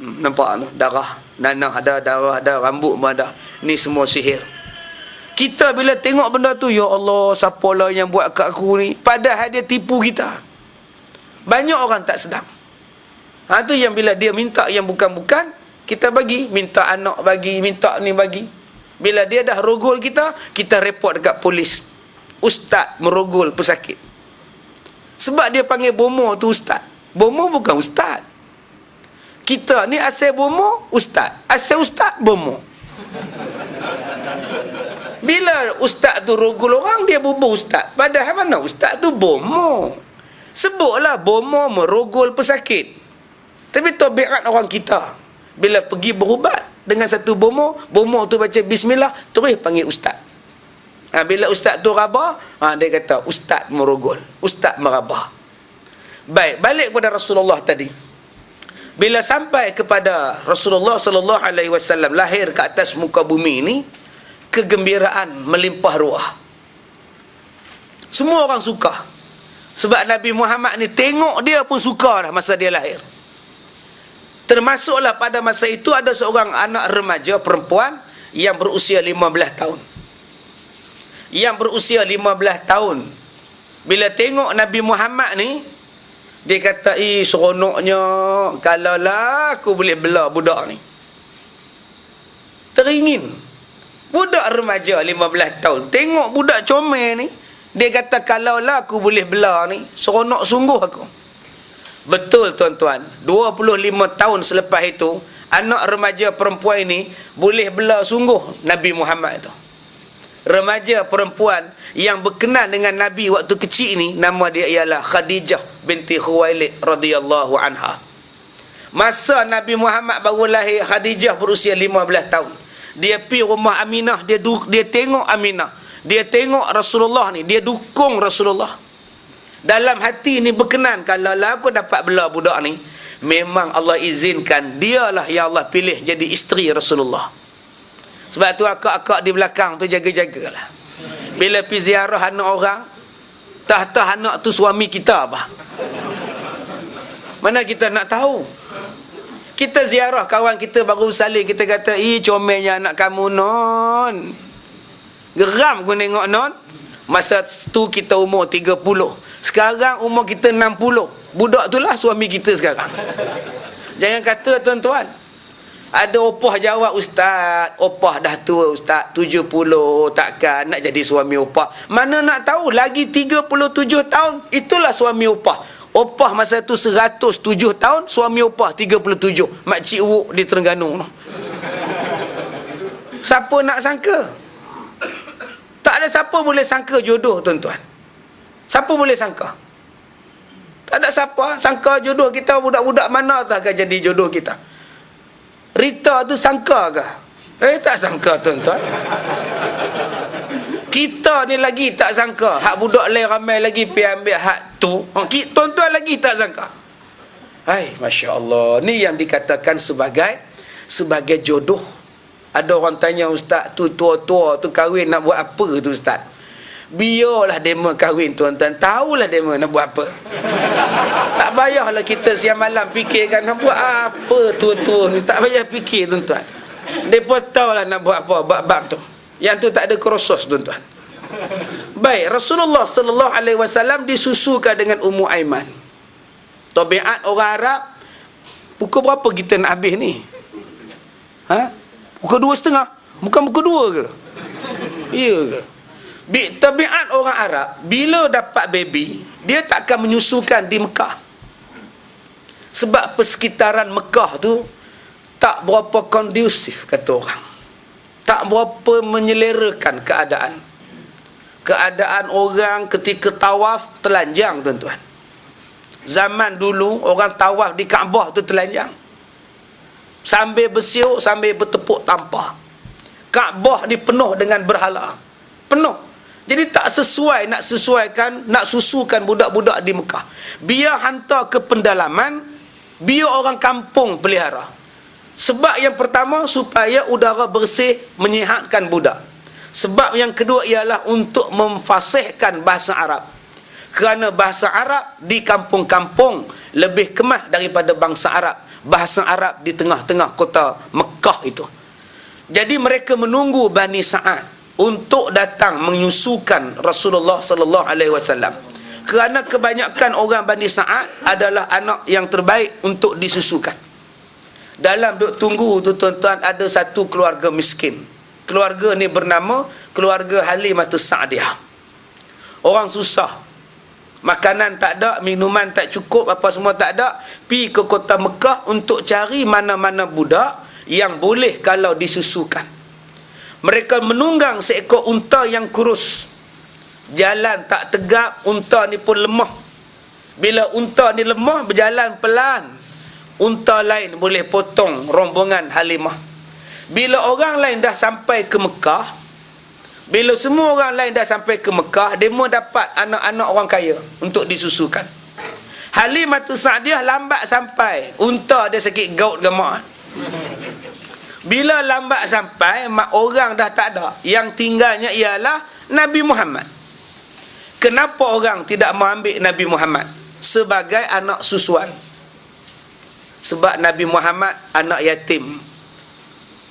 Nampak tu, darah, nanah ada, darah ada, rambut pun ada. Ni semua sihir. Kita bila tengok benda tu, ya Allah, siapalah yang buat kat aku ni? Padahal dia tipu kita. Banyak orang tak sedar. Tu yang bila dia minta yang bukan-bukan, kita bagi. Minta anak bagi, minta ni bagi. Bila dia dah rogol kita, kita report dekat polis. Ustaz merogol pesakit. Sebab dia panggil bomoh tu ustaz. Bomoh bukan ustaz. Kita ni asal bomoh, ustaz. Asal ustaz, bomoh. Bila ustaz tu rogol orang, dia bubuh ustaz. Padahal mana ustaz tu bomoh. Sebutlah bomoh merogol pesakit. Tapi tabiat orang kita, bila pergi berubat dengan satu bomoh tu baca bismillah, terus panggil ustaz. Bila ustaz tu rabah, dia kata ustaz merogol, ustaz merabah. Baik, balik kepada Rasulullah tadi. Bila sampai kepada Rasulullah sallallahu alaihi wasallam lahir ke atas muka bumi ini, kegembiraan melimpah ruah. Semua orang suka. Sebab Nabi Muhammad ni tengok dia pun suka dah masa dia lahir. Termasuklah pada masa itu ada seorang anak remaja perempuan yang berusia 15 tahun. Yang berusia 15 tahun. Bila tengok Nabi Muhammad ni, dia kata, seronoknya kalaulah aku boleh bela budak ni. Teringin. Budak remaja 15 tahun. Tengok budak comel ni, dia kata kalaulah aku boleh bela ni, seronok sungguh aku. Betul tuan-tuan, 25 tahun selepas itu, anak remaja perempuan ini boleh bela sungguh Nabi Muhammad tu. Remaja perempuan yang berkenan dengan Nabi waktu kecil ini, nama dia ialah Khadijah binti Khuwailid radhiyallahu anha. Masa Nabi Muhammad baru lahir, Khadijah berusia 15 tahun. Dia pergi rumah Aminah, dia tengok Aminah, dia tengok Rasulullah ni, dia dukung Rasulullah. Dalam hati ni berkenan, kalau lah aku dapat bela budak ni, memang Allah izinkan dialah yang Allah pilih jadi isteri Rasulullah. Sebab tu akak-akak di belakang tu jaga-jagalah. Bila pergi ziarah anak orang, tah-tah anak tu suami kita apa? Mana kita nak tahu? Kita ziarah kawan kita baru salin, kita kata, comelnya anak kamu non. Geram aku tengok non. Masa tu kita umur 30. Sekarang umur kita 60. Budak tu lah suami kita sekarang. Jangan kata tuan-tuan. Ada opah jawab, ustaz, opah dah tua ustaz, 70, takkan nak jadi suami opah. Mana nak tahu, lagi 37 tahun, itulah suami opah. Opah masa tu 107 tahun, suami opah 37. Makcik Wuk di Terengganu. Siapa nak sangka? Tak ada siapa boleh sangka jodoh, tuan-tuan. Siapa boleh sangka? Tak ada siapa sangka jodoh kita. Budak-budak mana tak akan jadi jodoh kita? Rita tu sangka ke? Tak sangka, tuan-tuan. Kita ni lagi tak sangka. Hak budak lain ramai lagi pergi ambil hak tu. Tuan-tuan lagi tak sangka. Hai, Masya Allah. Ni yang dikatakan sebagai jodoh. Ada orang tanya, ustaz, tu tua-tua tu kahwin nak buat apa tu ustaz? Biarlah dema kahwin, tuan-tuan. Tahulah dema nak buat apa. Tak payahlah kita siang malam fikirkan nak buat apa tua-tua ni. Tak payah fikir, tuan-tuan. Mereka tahulah nak buat apa bab-bab tu. Yang tu tak ada krosos, tuan-tuan. Baik, Rasulullah sallallahu alaihi wasallam disusukan dengan Ummu Aiman. Tabiat orang Arab, pukul berapa kita nak habis ni? Pukul 2:30? Bukan pukul 2 ke? Ya ke? Tabiat orang Arab, bila dapat baby, dia takkan menyusukan di Mekah. Sebab persekitaran Mekah tu tak berapa kondusif, kata orang. Tak berapa menyelerakan keadaan. Keadaan orang ketika tawaf telanjang, tuan-tuan. Zaman dulu orang tawaf di Kaabah tu telanjang. Sambil bersiuk, sambil bertepuk tampar. Kaabah ni penuh dengan berhala. Penuh. Jadi tak sesuai nak susukan budak-budak di Mekah. Biar hantar ke pendalaman, biar orang kampung pelihara. Sebab yang pertama, supaya udara bersih, menyihatkan budak. Sebab yang kedua ialah untuk memfasihkan bahasa Arab. Kerana bahasa Arab di kampung-kampung lebih kemah daripada bangsa Arab. Bahasa Arab di tengah-tengah kota Mekah itu. Jadi mereka menunggu Bani Sa'ad untuk datang menyusukan Rasulullah sallallahu alaihi wasallam. Kerana kebanyakan orang Bani Sa'ad adalah anak yang terbaik untuk disusukan. Dalam duk tunggu tu, tuan-tuan, ada satu keluarga miskin. Keluarga ni bernama keluarga Halimatus Sa'diyah. Orang susah. Makanan tak ada, minuman tak cukup, apa semua tak ada. Pergi ke kota Mekah untuk cari mana-mana budak yang boleh kalau disusukan. Mereka menunggang seekor unta yang kurus. Jalan tak tegap, unta ni pun lemah. Bila unta ni lemah, berjalan pelan, unta lain boleh potong rombongan Halimah. Bila orang lain dah sampai ke Mekah, bila semua orang lain dah sampai ke Mekah, dia mau dapat anak-anak orang kaya untuk disusukan. Halimatus Sa'diyah lambat sampai. Unta dia sakit gout gemak. Bila lambat sampai, mak orang dah tak ada. Yang tinggalnya ialah Nabi Muhammad. Kenapa orang tidak mau ambil Nabi Muhammad sebagai anak susuan? Sebab Nabi Muhammad anak yatim.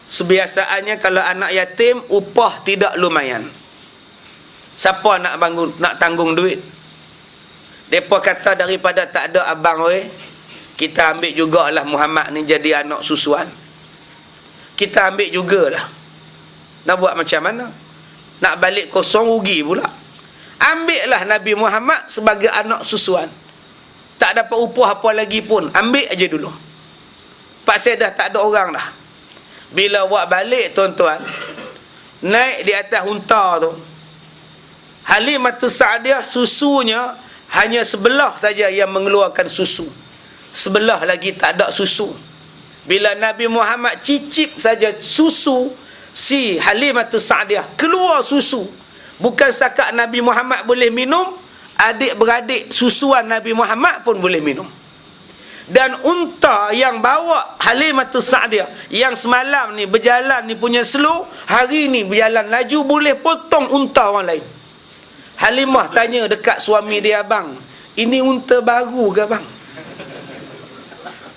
Sebiasaannya kalau anak yatim, upah tidak lumayan. Siapa nak tanggung duit? Mereka kata daripada tak ada abang kita ambil jugalah Muhammad ni jadi anak susuan. Kita ambil jugalah. Nak buat macam mana? Nak balik kosong rugi pula. Ambillah Nabi Muhammad sebagai anak susuan. Tak dapat upah apa lagi pun, ambil aja dulu. Pasal dah tak ada orang dah. Bila buat balik, tuan-tuan, naik di atas unta tu, Halimatus Sa'diyah susunya hanya sebelah saja yang mengeluarkan susu. Sebelah lagi tak ada susu. Bila Nabi Muhammad cicip saja susu si Halimatus Sa'diyah, keluar susu. Bukan setakat Nabi Muhammad boleh minum, adik-beradik susuan Nabi Muhammad pun boleh minum. Dan unta yang bawa Halimatus Sa'diyah yang semalam ni berjalan ni punya slow, hari ni berjalan laju, boleh potong unta orang lain. Halimah tanya dekat suami dia, abang, ini unta baru ke bang?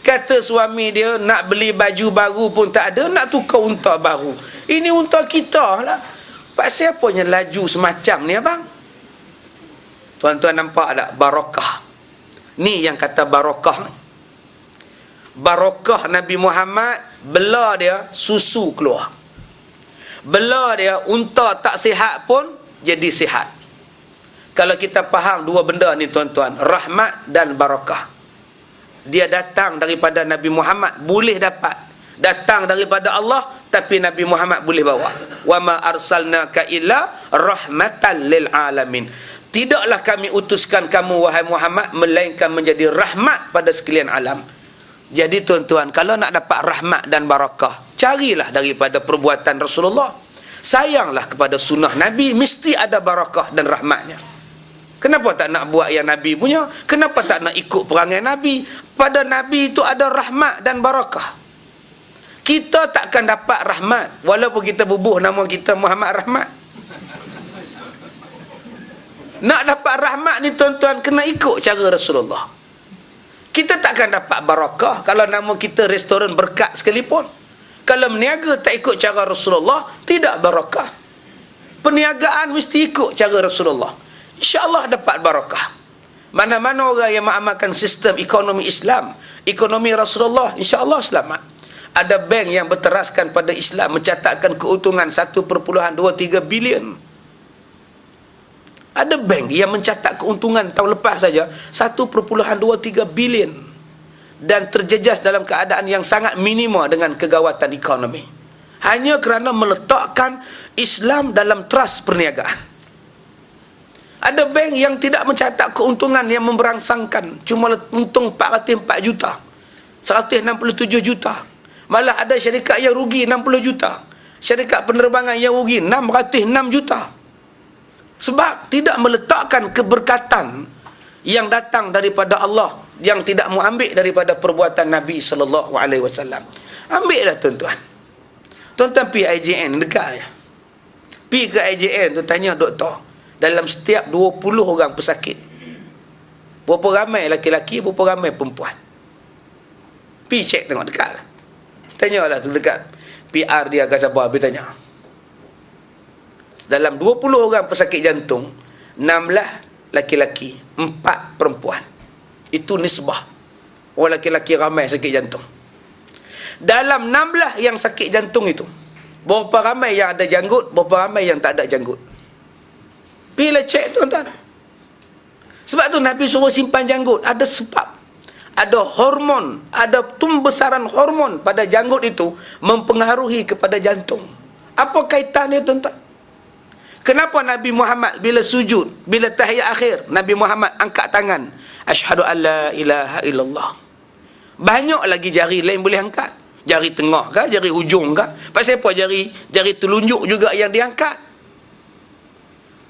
Kata suami dia, nak beli baju baru pun tak ada, nak tukar unta baru. Ini unta kita lah. Pak siapanya laju semacam ni abang? Tuan-tuan nampak tak barakah? Ni yang kata barakah ni. Barakah Nabi Muhammad, bela dia susu keluar. Bela dia unta tak sihat pun jadi sihat. Kalau kita faham dua benda ni tuan-tuan, rahmat dan barakah. Dia datang daripada Nabi Muhammad, boleh dapat. Datang daripada Allah, tapi Nabi Muhammad boleh bawa. Wa ma arsalnaka illa rahmatan lil alamin. Tidaklah kami utuskan kamu wahai Muhammad melainkan menjadi rahmat pada sekalian alam. Jadi tuan-tuan, kalau nak dapat rahmat dan barakah, carilah daripada perbuatan Rasulullah. Sayanglah kepada sunnah Nabi, mesti ada barakah dan rahmatnya. Kenapa tak nak buat yang Nabi punya? Kenapa tak nak ikut perangai Nabi? Pada Nabi itu ada rahmat dan barakah. Kita takkan dapat rahmat walaupun kita bubuh nama kita Muhammad Rahmat. Nak dapat rahmat ni tuan-tuan, kena ikut cara Rasulullah. Kita takkan dapat barakah kalau nama kita restoran berkat sekalipun. Kalau meniaga tak ikut cara Rasulullah, tidak barakah. Perniagaan mesti ikut cara Rasulullah, InsyaAllah dapat barakah. Mana-mana orang yang mengamalkan sistem ekonomi Islam, ekonomi Rasulullah, InsyaAllah selamat. Ada bank yang berteraskan pada Islam mencatatkan keuntungan 1.23 bilion. Ada bank yang mencatat keuntungan tahun lepas saja 1.23 bilion dan terjejas dalam keadaan yang sangat minima dengan kegawatan ekonomi, hanya kerana meletakkan Islam dalam trust perniagaan. Ada bank yang tidak mencatat keuntungan yang memberangsangkan, cuma untung 404 juta, 167 juta. Malah ada syarikat yang rugi 60 juta, syarikat penerbangan yang rugi 606 juta. Sebab tidak meletakkan keberkatan yang datang daripada Allah, yang tidak mau ambil daripada perbuatan Nabi SAW. Ambillah tuan-tuan. Tuan-tuan pergi IJN dekat je. Pergi ke IJN tu tanya doktor, dalam setiap 20 orang pesakit, berapa ramai laki-laki, berapa ramai perempuan? Pergi cek tengok dekat lah. Tanyalah tu dekat PR dia ke siapa, habis tanya. Dalam 20 orang pesakit jantung, 16 laki-laki, 4 perempuan. Itu nisbah. Orang laki-laki ramai sakit jantung. Dalam 16 yang sakit jantung itu, berapa ramai yang ada janggut, berapa ramai yang tak ada janggut? Pergilah cek tuan-tuan. Sebab tu Nabi suruh simpan janggut. Ada sebab. Ada hormon, ada tumbesaran hormon pada janggut itu mempengaruhi kepada jantung. Apa kaitannya tuan-tuan? Kenapa Nabi Muhammad bila sujud, bila tahiyat akhir, Nabi Muhammad angkat tangan, asyhadu an la ilaha illallah. Banyak lagi jari lain boleh angkat. Jari tengah ke, jari hujung ke? Pasal apa jari telunjuk juga yang diangkat?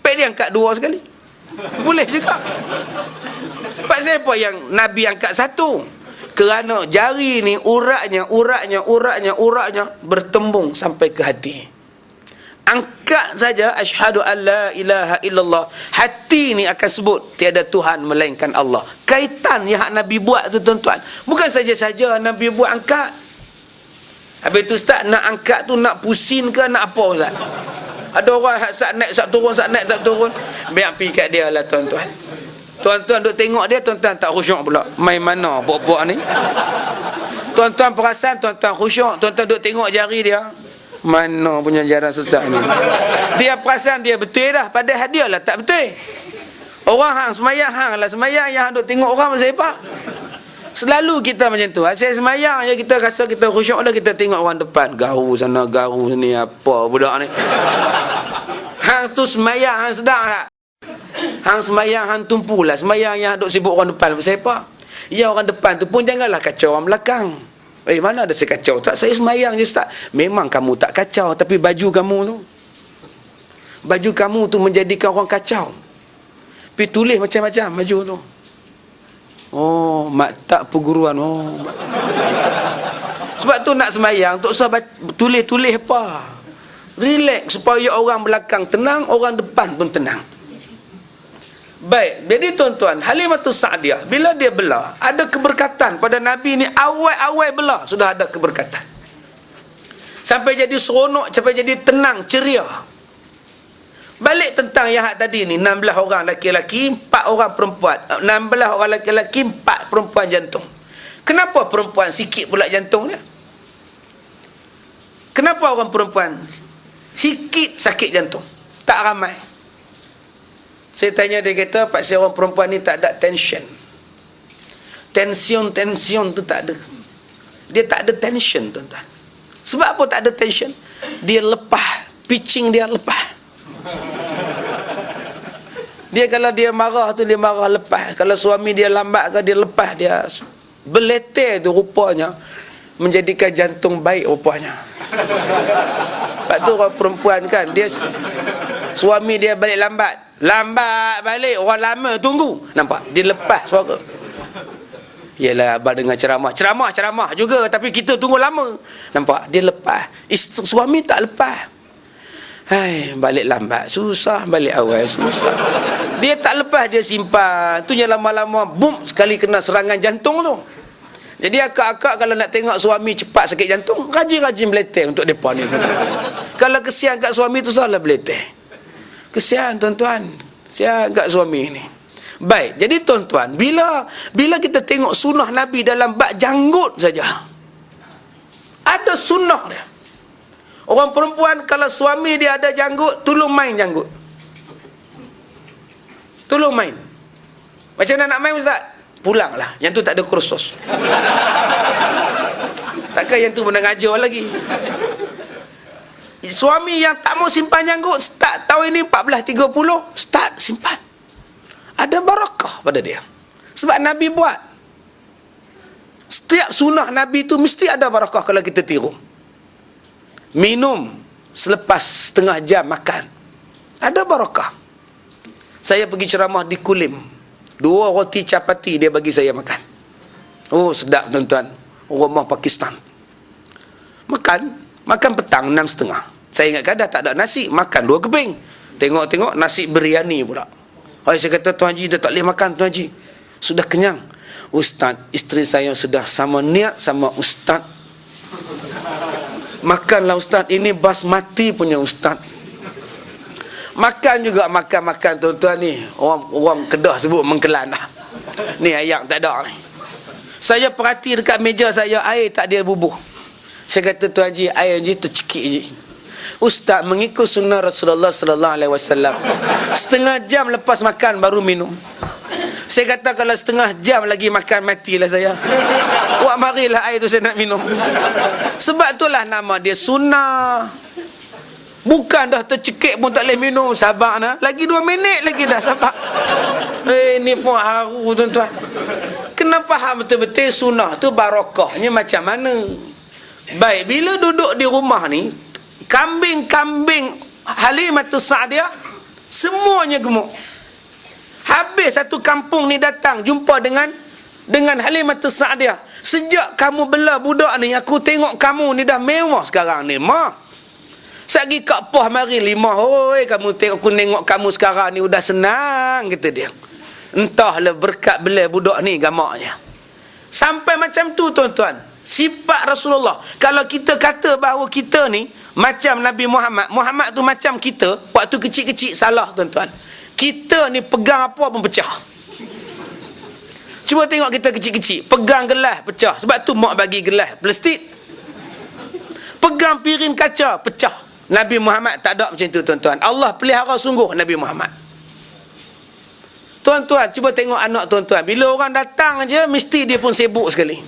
Pak dia angkat 2 sekali. Boleh juga. Pasal apa yang Nabi angkat 1? Kerana jari ni uratnya bertembung sampai ke hati. Angkat saja asyhadu an la ilaha illallah, hati ni akan sebut tiada Tuhan melainkan Allah. Kaitan yang Nabi buat tu tuan-tuan, bukan saja-saja Nabi buat angkat. Habis tu ustaz nak angkat tu nak pusing ke nak apa ustaz? Ada orang sat naik sat turun, sat naik sat turun. Biar pergi kat dia lah tuan-tuan. Tuan-tuan duk tengok dia, tuan-tuan tak khusyuk pula. Main mana buat-buat ni? Tuan-tuan perasan tuan-tuan khusyuk, tuan-tuan duk tengok jari dia. Mana punya jaran susah ni? Dia perasan dia betul dah, padahal dia lah tak betul. Orang hang semayang, hang lah semayang, yang duk tengok orang pasal apa? Selalu kita macam tu. Asyik semayang je kita rasa kita khusyuk dah, kita tengok orang depan, garu sana, garu sini, apa budak ni. Hang tu semayang, hang sedang tak? Hang semayang, hang tumpu lah. Semayang yang duk sibuk orang depan pasal apa? Ya, orang depan tu pun janganlah kacau orang belakang. Mana ada saya kacau? Tak, saya semayang je ustaz. Memang kamu tak kacau, tapi baju kamu tu menjadikan orang kacau. Pergi tulis macam-macam baju tu. Oh, maktab perguruan. Oh. Sebab tu nak sembahyang, tak usah tulis-tulis apa. Relax supaya orang belakang tenang, orang depan pun tenang. Baik, jadi tuan-tuan, Halimatus Sa'diyah bila dia bela, ada keberkatan pada Nabi ni. Awal-awal bela sudah ada keberkatan. Sampai jadi seronok, sampai jadi tenang, ceria. Balik tentang yang tadi ni, 16 orang laki-laki, 4 orang perempuan. 16 orang laki-laki, 4 perempuan jantung. Kenapa perempuan sikit pula jantung dia? Kenapa orang perempuan sikit sakit jantung? Tak ramai. Saya tanya, dia kata pasal orang perempuan ni tak ada tension. Tension tu tak ada. Dia tak ada tension, tuan-tuan. Sebab apa tak ada tension? Dia lepas. Pitching dia lepas. Dia kalau dia marah tu, dia marah lepas. Kalau suami dia lambat ke, dia lepas. Dia beleter tu rupanya menjadikan jantung baik rupanya. Sebab tu orang perempuan kan, dia suami dia balik lambat balik, orang lama tunggu, nampak dia lepas suara. Yalah, abang dengar ceramah juga, tapi kita tunggu lama, nampak dia lepas. Suami tak lepas. Hai, balik lambat susah, balik awal susah. Dia tak lepas, dia simpan. Tu yang lama-lama boom sekali kena serangan jantung tu. Jadi akak-akak kalau nak tengok suami cepat sakit jantung, rajin-rajin beletek untuk depa ni. Kalau kesian kat suami tu, salah beletek. Kesian tuan-tuan, kesian kat suami ni. Baik, jadi tuan-tuan, bila kita tengok sunnah Nabi dalam bab janggut saja, ada sunnah dia. Orang perempuan kalau suami dia ada janggut, tolong main janggut. Tolong main. Macam mana nak main, ustaz? Pulanglah. Yang tu tak ada kursus. Takkan yang tu menang ajar lagi. Suami yang tak mau simpan janggut, start tahun ini 14.30, start simpan. Ada barakah pada dia. Sebab Nabi buat. Setiap sunnah Nabi tu mesti ada barakah kalau kita tiru. Minum selepas setengah jam makan, ada barakah. Saya pergi ceramah di Kulim, 2 roti capati dia bagi saya makan. Oh, sedap tuan-tuan. Rumah Pakistan. Makan petang 6.30. Saya ingat dah tak ada nasi, makan 2 keping. Tengok-tengok nasi biryani pula. Saya kata, Tuan Haji dah tak boleh makan, Tuan Haji. Sudah kenyang. Ustaz, isteri saya sudah sama niat sama ustaz. Makanlah ustaz, ini basmati punya ustaz. Makan juga makan tuan-tuan ni. Orang Kedah sebut mengkelan lah. Ni ayam tak ada ni. Saya perhati dekat meja saya, air tak dia bubuh. Saya kata, Tuan Haji, air je tercekik je. Ustaz mengikut sunnah Rasulullah sallallahu alaihi wasallam. Setengah jam lepas makan baru minum. Saya kata kalau setengah jam lagi makan, matilah saya. Wak marilah air tu saya nak minum. Sebab itulah nama dia sunnah. Bukan dah tercekik pun tak boleh minum. Sabar nak. Lagi 2 minit lagi dah, sabar. Ni pun haru tuan-tuan. Kena faham betul-betul sunnah tu barakahnya macam mana. Baik, bila duduk di rumah ni, kambing-kambing Halimatus Sa'diyah semuanya gemuk. Habis satu kampung ni datang jumpa dengan Halimatus Sa'diyah. Sejak kamu bela budak ni, aku tengok kamu ni dah mewah sekarang ni, mah. Sagi kak poh mari 5. Hoi, kamu tengok, aku nengok kamu sekarang ni udah senang, kata dia. Entahlah berkat bela budak ni gamaknya. Sampai macam tu tuan-tuan. Sifat Rasulullah. Kalau kita kata bahawa kita ni macam Nabi Muhammad tu macam kita waktu kecil-kecil, salah tuan-tuan. Kita ni pegang apa pun pecah. Cuba tengok kita kecil-kecil, pegang gelas pecah. Sebab tu mak bagi gelas plastik. Pegang piring kaca pecah. Nabi Muhammad tak ada macam tu tuan-tuan. Allah pelihara sungguh Nabi Muhammad. Tuan-tuan, cuba tengok anak tuan-tuan. Bila orang datang aja mesti dia pun sibuk sekali.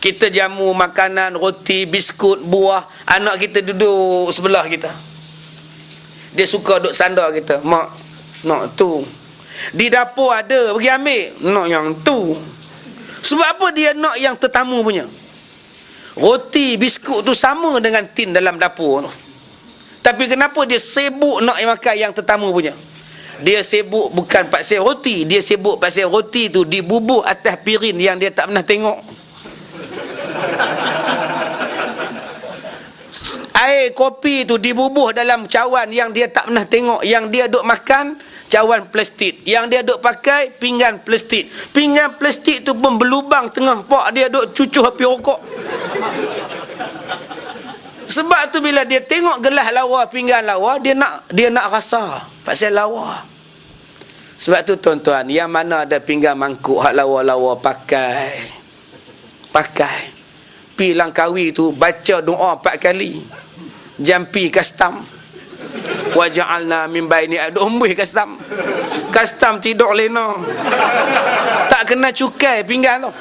Kita jamu makanan, roti, biskut, buah. Anak kita duduk sebelah kita. Dia suka duduk sandar kita. Mak, nak tu. Di dapur ada, pergi ambil. Nak yang tu. Sebab apa dia nak yang tetamu punya? Roti, biskut tu sama dengan tin dalam dapur tu. Tapi kenapa dia sibuk nak makan yang tetamu punya? Dia sibuk bukan pasal roti, dia sibuk pasal roti tu dibubuh atas piring yang dia tak pernah tengok. Air kopi tu dibubuh dalam cawan yang dia tak pernah tengok. Yang dia duk makan cawan plastik, yang dia duk pakai pinggan plastik. Pinggan plastik tu pun berlubang tengah pak dia duk cucuh api rokok. Sebab tu bila dia tengok gelas lawa, pinggan lawa, dia nak rasa pasal lawa. Sebab tu tuan-tuan, yang mana ada pinggan mangkuk hak lawa-lawa pakai. Pi Langkawi tu baca doa 4 kali. Jampi custom. Wa ja'alna min baini adumbuh custom. Custom tidur lena. Tak kena cukai pinggan tu.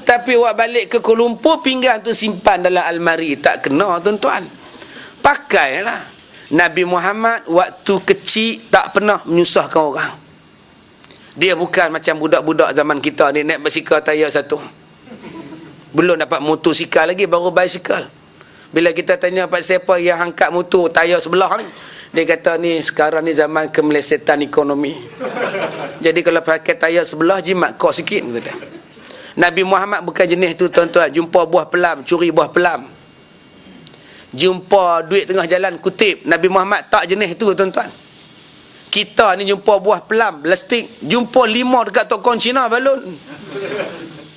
Tapi awak balik ke Kuala Lumpur, pinggan tu simpan dalam almari. Tak kena tuan-tuan. Pakailah. Nabi Muhammad waktu kecil tak pernah menyusahkan orang. Dia bukan macam budak-budak zaman kita ni naik basikal tayar satu. Belum dapat motosikal lagi, baru basikal. Bila kita tanya Pak siapa yang angkat motor tayar sebelah ni, dia kata ni sekarang ni zaman kemelesetan ekonomi. Jadi kalau pakai tayar sebelah, jimat kos sikit. Kata. Nabi Muhammad bukan jenis tu tuan-tuan. Jumpa buah pelam, curi buah pelam. Jumpa duit tengah jalan, kutip. Nabi Muhammad tak jenis tu tuan-tuan. Kita ni jumpa buah pelam, plastik. Jumpa 5 dekat tokong Cina, balon.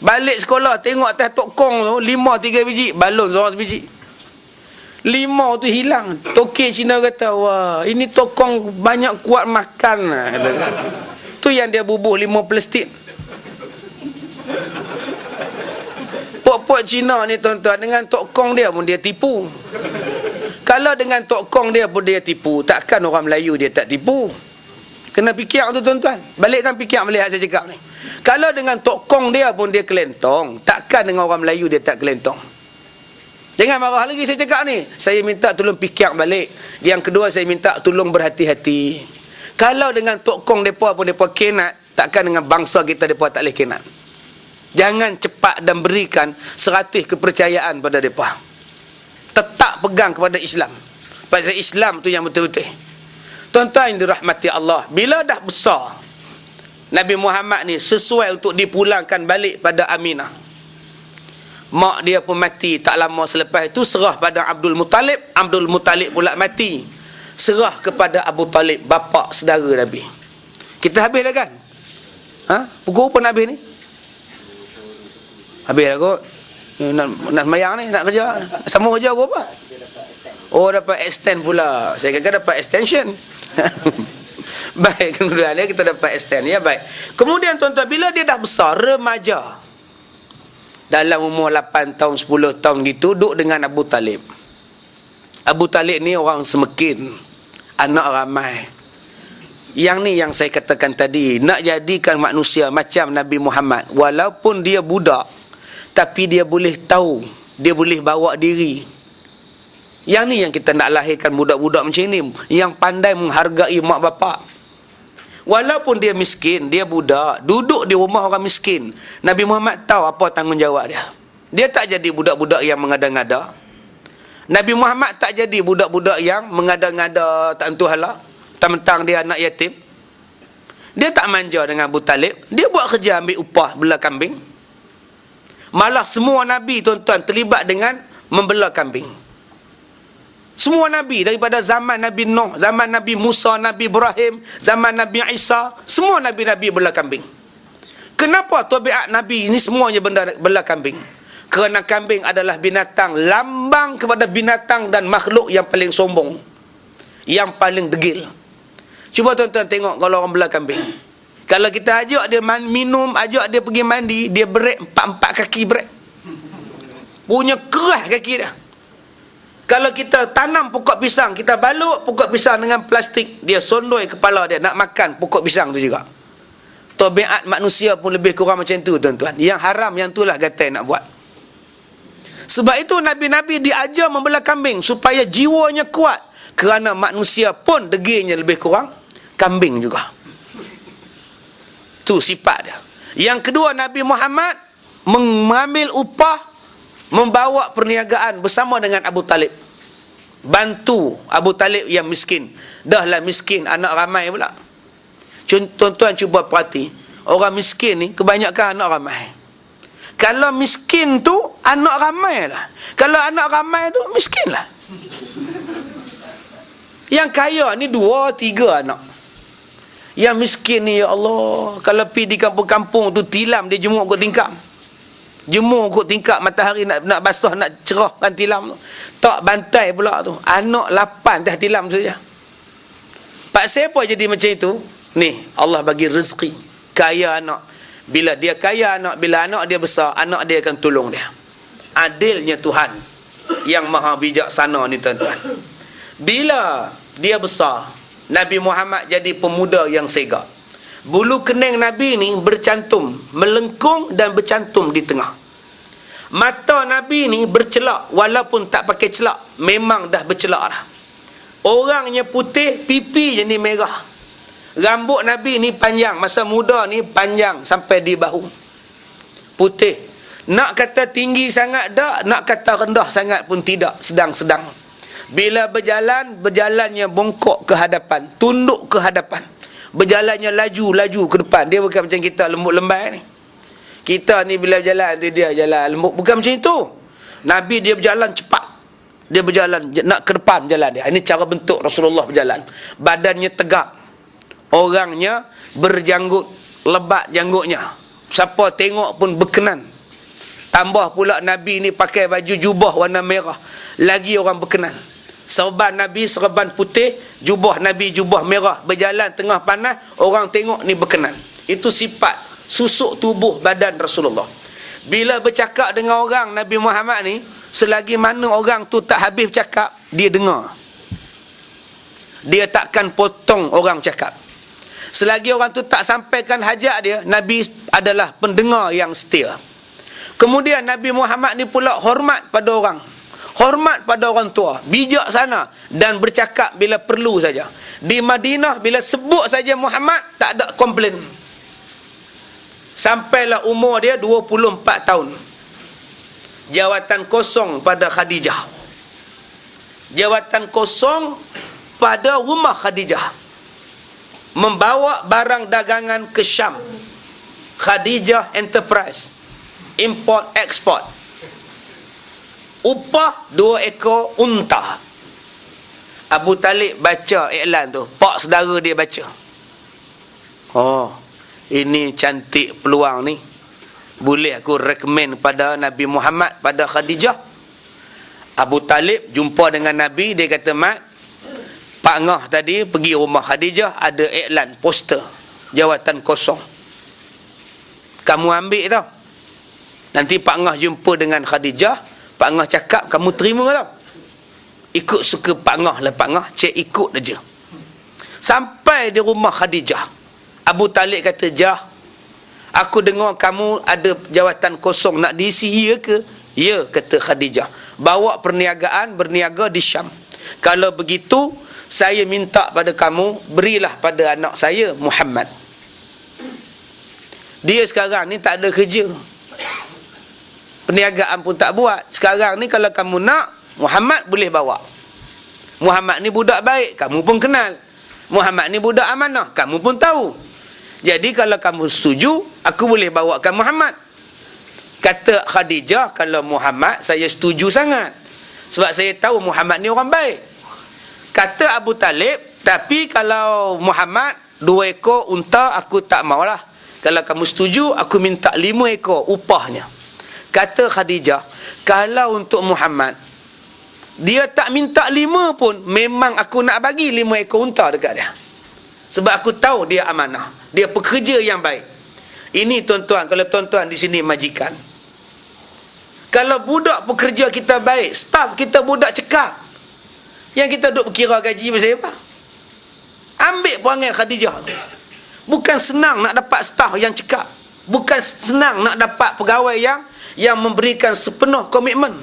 Balik sekolah, tengok atas tokong tu, 5 3 biji, balon seorang sebiji. 5 tu hilang. Tokek Cina kata, wah, ini tokong banyak kuat makan. Kata. Tu yang dia bubuh 5 plastik. Pok-pok Cina ni tuan-tuan, dengan tokong dia pun dia tipu. Kalau dengan tokong dia pun dia tipu, takkan orang Melayu dia tak tipu. Kena fikir tu tuan-tuan. Balikkan fikir balik saya cakap ni. Kalau dengan tokong dia pun dia kelentong, takkan dengan orang Melayu dia tak kelentong. Jangan marah lagi saya cakap ni. Saya minta tolong fikir balik. Yang kedua saya minta tolong berhati-hati. Kalau dengan tokong mereka pun mereka kenat, takkan dengan bangsa kita mereka tak boleh kenat. Jangan cepat dan berikan 100 kepercayaan pada mereka. Tetap pegang kepada Islam. Pasal Islam tu yang betul-betul. Tuan-tuan yang dirahmati Allah, bila dah besar, Nabi Muhammad ni sesuai untuk dipulangkan balik pada Aminah. Mak dia pun mati tak lama selepas itu, serah pada Abdul Muttalib. Abdul Muttalib pula mati, serah kepada Abu Talib, bapa saudara Nabi. Kita habis dah kan? Pukul apa nak habis ni? Habis dah kot. Nak semayang ni, nak kerja. Sama kerja aku apa? Oh, dapat extend pula. Saya kata dapat extension. Baik, kemudian kita dapat extend. Ya, baik. Kemudian tuan-tuan, bila dia dah besar, remaja, dalam umur 8 tahun, 10 tahun gitu, duduk dengan Abu Talib. Abu Talib ni orang semekin, anak ramai. Yang ni yang saya katakan tadi, nak jadikan manusia macam Nabi Muhammad, walaupun dia budak, tapi dia boleh tahu, dia boleh bawa diri. Yang ni yang kita nak lahirkan budak-budak macam ni, yang pandai menghargai mak bapak. Walaupun dia miskin, dia budak, duduk di rumah orang miskin, Nabi Muhammad tahu apa tanggungjawab dia. Dia tak jadi budak-budak yang mengada-ngada. Nabi Muhammad tak jadi budak-budak yang mengada-ngada tak tentu hala, mentang-mentang dia anak yatim. Dia tak manja dengan Abu Talib. Dia buat kerja ambil upah bela kambing. Malah semua Nabi tuan-tuan terlibat dengan membela kambing. Semua Nabi, daripada zaman Nabi Nuh, zaman Nabi Musa, Nabi Ibrahim, zaman Nabi Isa, semua Nabi-Nabi bela kambing. Kenapa tabiat Nabi ini semuanya bela kambing? Kerana kambing adalah binatang, lambang kepada binatang dan makhluk yang paling sombong, yang paling degil. Cuba tuan-tuan tengok kalau orang bela kambing. Kalau kita ajak dia minum, ajak dia pergi mandi, dia break 4 kaki break. Punya keras kaki dia. Kalau kita tanam pokok pisang, kita balut pokok pisang dengan plastik, dia sondoi kepala dia, nak makan pokok pisang tu juga. Tabiat manusia pun lebih kurang macam tu tuan-tuan. Yang haram yang itulah gatai nak buat. Sebab itu Nabi-Nabi diajar membela kambing supaya jiwanya kuat. Kerana manusia pun degilnya lebih kurang kambing juga. Tu sifat dia. Yang kedua, Nabi Muhammad mengambil upah, membawa perniagaan bersama dengan Abu Talib. Bantu Abu Talib yang miskin. Dahlah miskin, anak ramai pula. Tuan-tuan cuba perhati, orang miskin ni kebanyakan anak ramai. Kalau miskin tu anak ramai lah. Kalau anak ramai tu miskin lah. Yang kaya ni 2-3 anak. Yang miskin ni, ya Allah, kalau pergi di kampung-kampung tu tilam dia jemur kot tingkap. Jemur kot tingkap, matahari nak basuh, nak cerahkan tilam tu. Tak bantai pula tu. Anak 8 dah tilam saja. Pak siapa jadi macam itu? Ni, Allah bagi rezeki. Kaya anak. Bila dia kaya anak, bila anak dia besar, anak dia akan tolong dia. Adilnya Tuhan yang maha bijaksana ni, tuan-tuan. Bila dia besar, Nabi Muhammad jadi pemuda yang segak. Bulu kening Nabi ni bercantum, melengkung dan bercantum di tengah. Mata Nabi ni bercelak, walaupun tak pakai celak, memang dah bercelak dah. Orangnya putih, pipi je ni merah. Rambut Nabi ni panjang, masa muda ni panjang sampai di bahu. Putih. Nak kata tinggi sangat tak, nak kata rendah sangat pun tidak, sedang-sedang. Bila berjalan, berjalannya bongkok ke hadapan, tunduk ke hadapan. Berjalannya laju-laju ke depan. Dia bukan macam kita lembut lembai ni. Kita ni bila berjalan tu dia jalan lembut, bukan macam itu. Nabi dia berjalan cepat. Dia berjalan nak ke depan jalan dia. Ini cara bentuk Rasulullah berjalan. Badannya tegap. Orangnya berjanggut, lebat janggutnya. Siapa tengok pun berkenan. Tambah pula Nabi ni pakai baju jubah warna merah, lagi orang berkenan. Serban Nabi serban putih, jubah Nabi jubah merah. Berjalan tengah panas, orang tengok ni berkenan. Itu sifat susuk tubuh badan Rasulullah. Bila bercakap dengan orang, Nabi Muhammad ni, selagi mana orang tu tak habis cakap, dia dengar. Dia takkan potong orang cakap. Selagi orang tu tak sampaikan hajat dia, Nabi adalah pendengar yang setia. Kemudian Nabi Muhammad ni pula hormat pada orang. Hormat pada orang tua, bijaksana dan bercakap bila perlu saja. Di Madinah bila sebut saja Muhammad, tak ada komplain. Sampailah umur dia 24 tahun. Jawatan kosong pada Khadijah. Jawatan kosong pada rumah Khadijah. Membawa barang dagangan ke Syam. Khadijah Enterprise, import export. Upah 2 ekor unta. Abu Talib baca iklan tu, pak saudara dia baca. Oh, ini cantik peluang ni. Boleh aku recommend pada Nabi Muhammad, pada Khadijah. Abu Talib jumpa dengan Nabi, dia kata, "Mat, Pak Ngah tadi pergi rumah Khadijah, ada iklan, poster, jawatan kosong. Kamu ambil tau. Nanti Pak Ngah jumpa dengan Khadijah, Pak Ngah cakap, kamu terima tau. Ikut suka Pak Ngah lah, Pak Ngah, cik ikut aja." Sampai di rumah Khadijah, Abu Talib kata, "Jah, aku dengar kamu ada jawatan kosong nak diisi, ya ke?" "Ya," kata Khadijah. "Bawa perniagaan, berniaga di Syam. Kalau begitu, saya minta pada kamu, berilah pada anak saya Muhammad." Dia sekarang ni tak ada kerja, perniagaan pun tak buat. Sekarang ni kalau kamu nak, Muhammad boleh bawa. Muhammad ni budak baik, kamu pun kenal. Muhammad ni budak amanah, kamu pun tahu. Jadi kalau kamu setuju, aku boleh bawakan Muhammad." Kata Khadijah, "Kalau Muhammad, saya setuju sangat. Sebab saya tahu Muhammad ni orang baik." Kata Abu Talib, "Tapi kalau Muhammad 2 ekor unta, aku tak maulah. Kalau kamu setuju, aku minta 5 ekor upahnya." Kata Khadijah, "Kalau untuk Muhammad, dia tak minta 5 pun, memang aku nak bagi 5 ekor unta dekat dia. Sebab aku tahu dia amanah, dia pekerja yang baik." Ini tuan-tuan, kalau tuan-tuan di sini majikan, kalau budak pekerja kita baik, staf kita budak cekap, yang kita duk berkira gaji pasal apa? Ambil perangai Khadijah. Bukan senang nak dapat staf yang cekap. Bukan senang nak dapat pegawai yang memberikan sepenuh komitmen.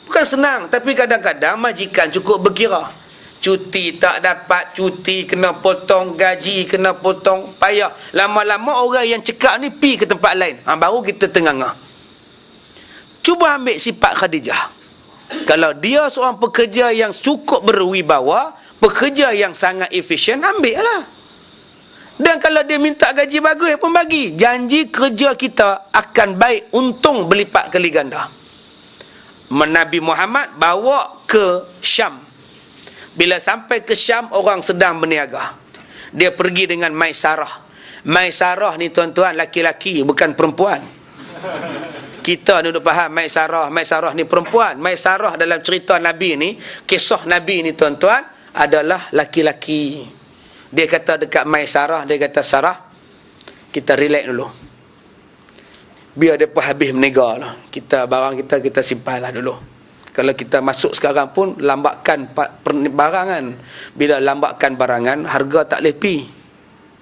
Bukan senang. Tapi kadang-kadang majikan cukup berkira. Cuti tak dapat, cuti kena potong, gaji kena potong, payah. Lama-lama orang yang cekap ni pi ke tempat lain. Baru kita tengah-ngah. Cuba ambil sifat Khadijah. Kalau dia seorang pekerja yang cukup berwibawa, pekerja yang sangat efisien, ambil lah. Dan kalau dia minta gaji bagus pun bagi. Janji kerja kita akan baik, untung berlipat kali ganda. Nabi Muhammad bawa ke Syam. Bila sampai ke Syam, orang sedang berniaga. Dia pergi dengan Maisarah. Maisarah ni tuan-tuan laki-laki, bukan perempuan. Kita ni duk faham Maisarah ni perempuan. Maisarah dalam cerita Nabi ni, kisah Nabi ni tuan-tuan, adalah laki-laki. Dia kata dekat Maisarah, dia kata, Sarah, kita relax dulu. Biar dia pun habis meniaga lah. Barang kita simpan lah dulu. Kalau kita masuk sekarang pun, lambatkan barangan. Bila lambatkan barangan, harga tak lepi.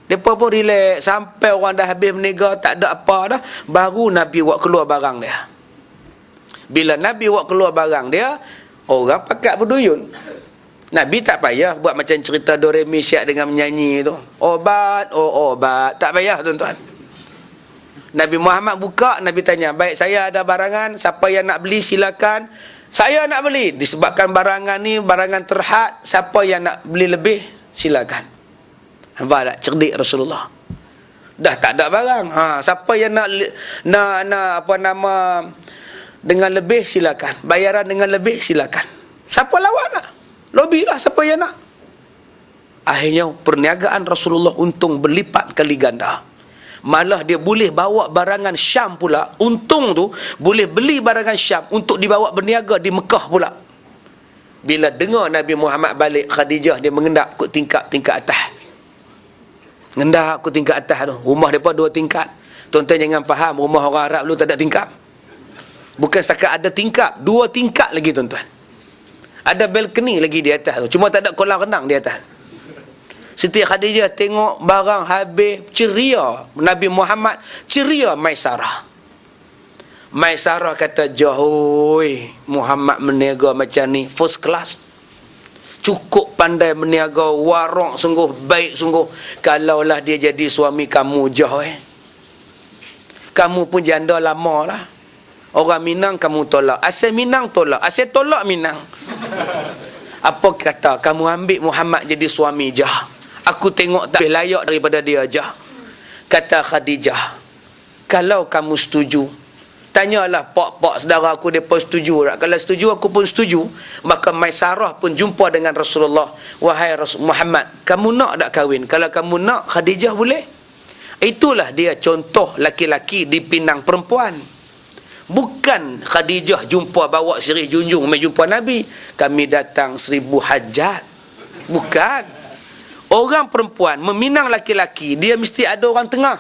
Mereka pun relax. Sampai orang dah habis meniaga, tak ada apa dah, baru Nabi buat keluar barang dia. Bila Nabi buat keluar barang dia, orang pakat berduyun. Nabi tak payah buat macam cerita Doremi Syak dengan menyanyi tu. Obat, obat. Tak payah tuan-tuan. Nabi Muhammad buka, Nabi tanya, baik, saya ada barangan, siapa yang nak beli silakan. Saya nak beli. Disebabkan barangan ni barangan terhad, siapa yang nak beli lebih, silakan. Nampak tak? Cerdik Rasulullah. Dah tak ada barang. Siapa yang nak apa nama, dengan lebih, silakan. Bayaran dengan lebih, silakan. Siapa lawan lah? Lobby lah siapa yang nak. Akhirnya perniagaan Rasulullah untung berlipat kali ganda. Malah dia boleh bawa barangan Syam pula. Untung tu boleh beli barangan Syam untuk dibawa berniaga di Mekah pula. Bila dengar Nabi Muhammad balik, Khadijah dia mengendap ke tingkat atas. Ngendap ke tingkat atas tu. Rumah mereka 2 tingkat. Tuan-tuan jangan faham rumah orang Arab dulu tak ada tingkap. Bukan setakat ada tingkap, 2 tingkat lagi tuan-tuan. Ada balcony lagi di atas tu. Cuma tak ada kolam renang di atas. Siti Khadijah tengok barang habis, ceria. Nabi Muhammad ceria Maisarah. Maisarah kata, "Jahoi, Muhammad meniaga macam ni, first class. Cukup pandai meniaga, warok sungguh, baik sungguh. Kalaulah dia jadi suami kamu, Jahoi. Kamu pun janda lama lah. Orang Minang kamu tolak. Asal Minang tolak. Asal tolak Minang. Apa kata? Kamu ambil Muhammad jadi suami Jah. Aku tengok tak lebih layak daripada dia Jah. Kata Khadijah, kalau kamu setuju, tanyalah pak-pak saudara aku, mereka setuju tak? Kalau setuju, aku pun setuju. Maka Maisarah pun jumpa dengan Rasulullah. Wahai Muhammad, kamu nak tak kahwin? Kalau kamu nak, Khadijah boleh. Itulah dia contoh laki-laki dipinang perempuan. Bukan Khadijah jumpa bawa sirih junjung mai jumpa Nabi, kami datang 1000 hajat. Bukan. Orang perempuan meminang laki-laki, dia mesti ada orang tengah.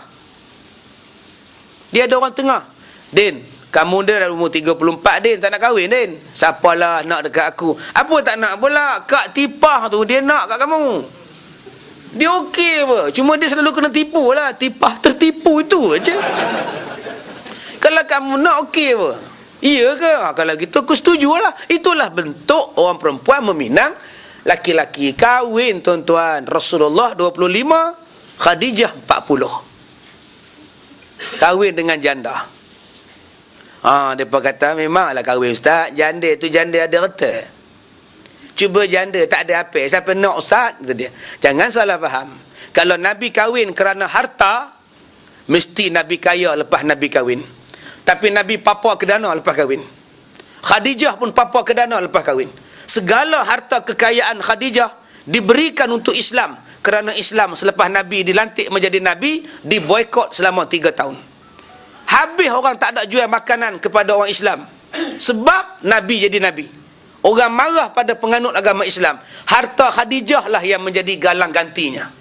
Dia ada orang tengah. Din, kamu dia dah umur 34, Din, tak nak kahwin, Din. Siapalah nak dekat aku? Apa tak nak pula? Kak Tipah tu, dia nak kat kamu. Dia okey apa? Cuma dia selalu kena tipu lah. Tipah tertipu itu aja. Kalau kamu nak, okey apa? Iya ke? Kalau gitu aku setujulah. Itulah bentuk orang perempuan meminang laki-laki. Kahwin tuan-tuan. Rasulullah 25, Khadijah 40. Kahwin dengan janda. Mereka kata, memanglah kahwin ustaz. Janda tu janda ada reta. Cuba janda tak ada apa. Siapa nak ustaz? Dia. Jangan salah faham. Kalau Nabi kahwin kerana harta, mesti Nabi kaya lepas Nabi kahwin. Tapi Nabi papa ke dana lepas kahwin. Khadijah pun papa ke dana lepas kahwin. Segala harta kekayaan Khadijah diberikan untuk Islam. Kerana Islam selepas Nabi dilantik menjadi Nabi, diboykot selama 3 tahun. Habis orang tak ada jual makanan kepada orang Islam. Sebab Nabi jadi Nabi. Orang marah pada penganut agama Islam. Harta Khadijah lah yang menjadi galang gantinya.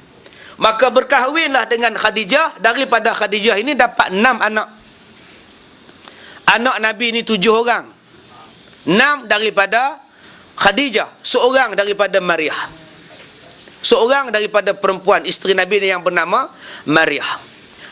Maka berkahwinlah dengan Khadijah. Daripada Khadijah ini dapat 6 anak. Anak Nabi ni 7 orang. 6 daripada Khadijah. Seorang daripada Maryah. Seorang daripada perempuan isteri Nabi ni yang bernama Maryah.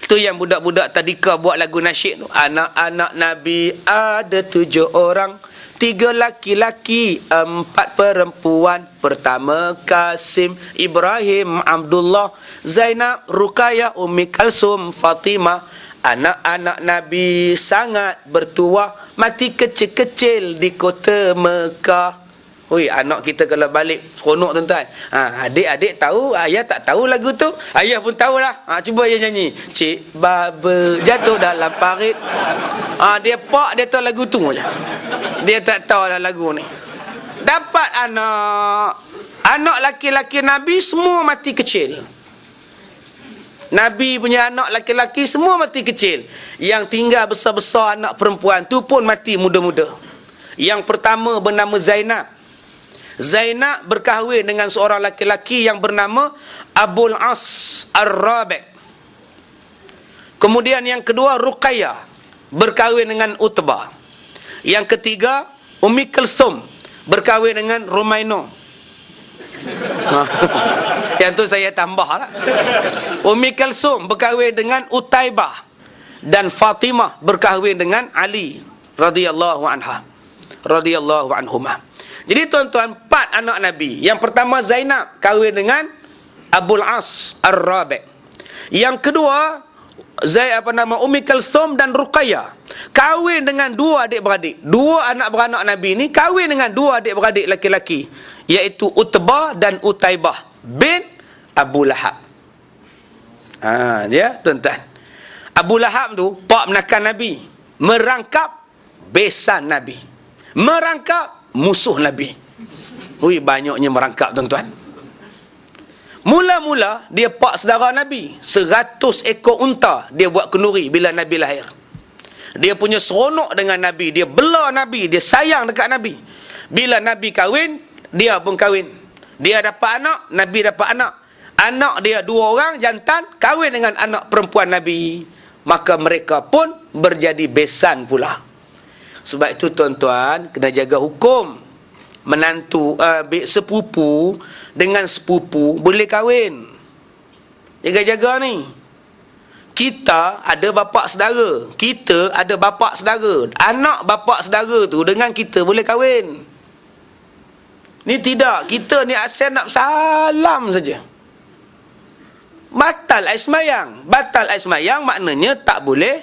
Itu yang budak-budak tadika buat lagu nasyid tu. Anak-anak Nabi ada 7 orang. 3 laki-laki, 4 perempuan. Pertama Kasim, Ibrahim, Abdullah, Zainab, Ruqayyah, Ummi Kalsum, Fatimah. Anak-anak Nabi sangat bertuah, mati kecil-kecil di kota Mekah. Oi, anak kita kalau balik seronok tuan-tuan. Adik-adik tahu, ayah tak tahu lagu tu. Ayah pun tahulah. Cuba ayah nyanyi. Cik Baba jatuh dalam parit. Dia pak, dia tahu lagu tu je. Dia tak tahu lah lagu ni. Dapat anak laki-laki Nabi semua mati kecil. Nabi punya anak laki-laki semua mati kecil. Yang tinggal besar-besar anak perempuan tu pun mati muda-muda. Yang pertama bernama Zainab. Zainab berkahwin dengan seorang laki-laki yang bernama Abul As Ar-Rabi'. Kemudian yang kedua Ruqayyah berkahwin dengan Utbah. Yang ketiga Ummi Kulsum berkahwin dengan Rumaino. Yang tu saya tambah lah. Ummi Kulsum berkahwin dengan Utaibah. Dan Fatimah berkahwin dengan Ali radhiyallahu anha, radhiyallahu anhumah. Jadi tuan-tuan, 4 anak Nabi. Yang pertama Zainab kahwin dengan Abul As Ar-Rabi'. Yang kedua Ummi Kulsum dan Ruqayyah kahwin dengan 2 adik-beradik. 2 anak beranak Nabi ni kahwin dengan 2 adik-beradik laki-laki, iaitu Utbah dan Utaibah bin Abu Lahab. Dia tuan-tuan, Abu Lahab tu pak menakan Nabi, merangkap besan Nabi, merangkap musuh Nabi. Ui, banyaknya merangkap tuan-tuan. Mula-mula dia pak saudara Nabi, 100 ekor unta dia buat kenduri bila Nabi lahir. Dia punya seronok dengan Nabi, dia bela Nabi, dia sayang dekat Nabi. Bila Nabi kahwin, dia pun kahwin. Dia dapat anak, Nabi dapat anak. Anak dia 2 orang jantan kahwin dengan anak perempuan Nabi. Maka mereka pun berjadi besan pula. Sebab itu tuan-tuan, kena jaga hukum. Menantu, sepupu dengan sepupu boleh kahwin. Jaga-jaga ni. Kita ada bapa saudara, kita ada bapa saudara. Anak bapa saudara tu dengan kita boleh kahwin. Ni tidak, kita ni asal nak salam saja. Batal air semayang. Batal air semayang maknanya tak boleh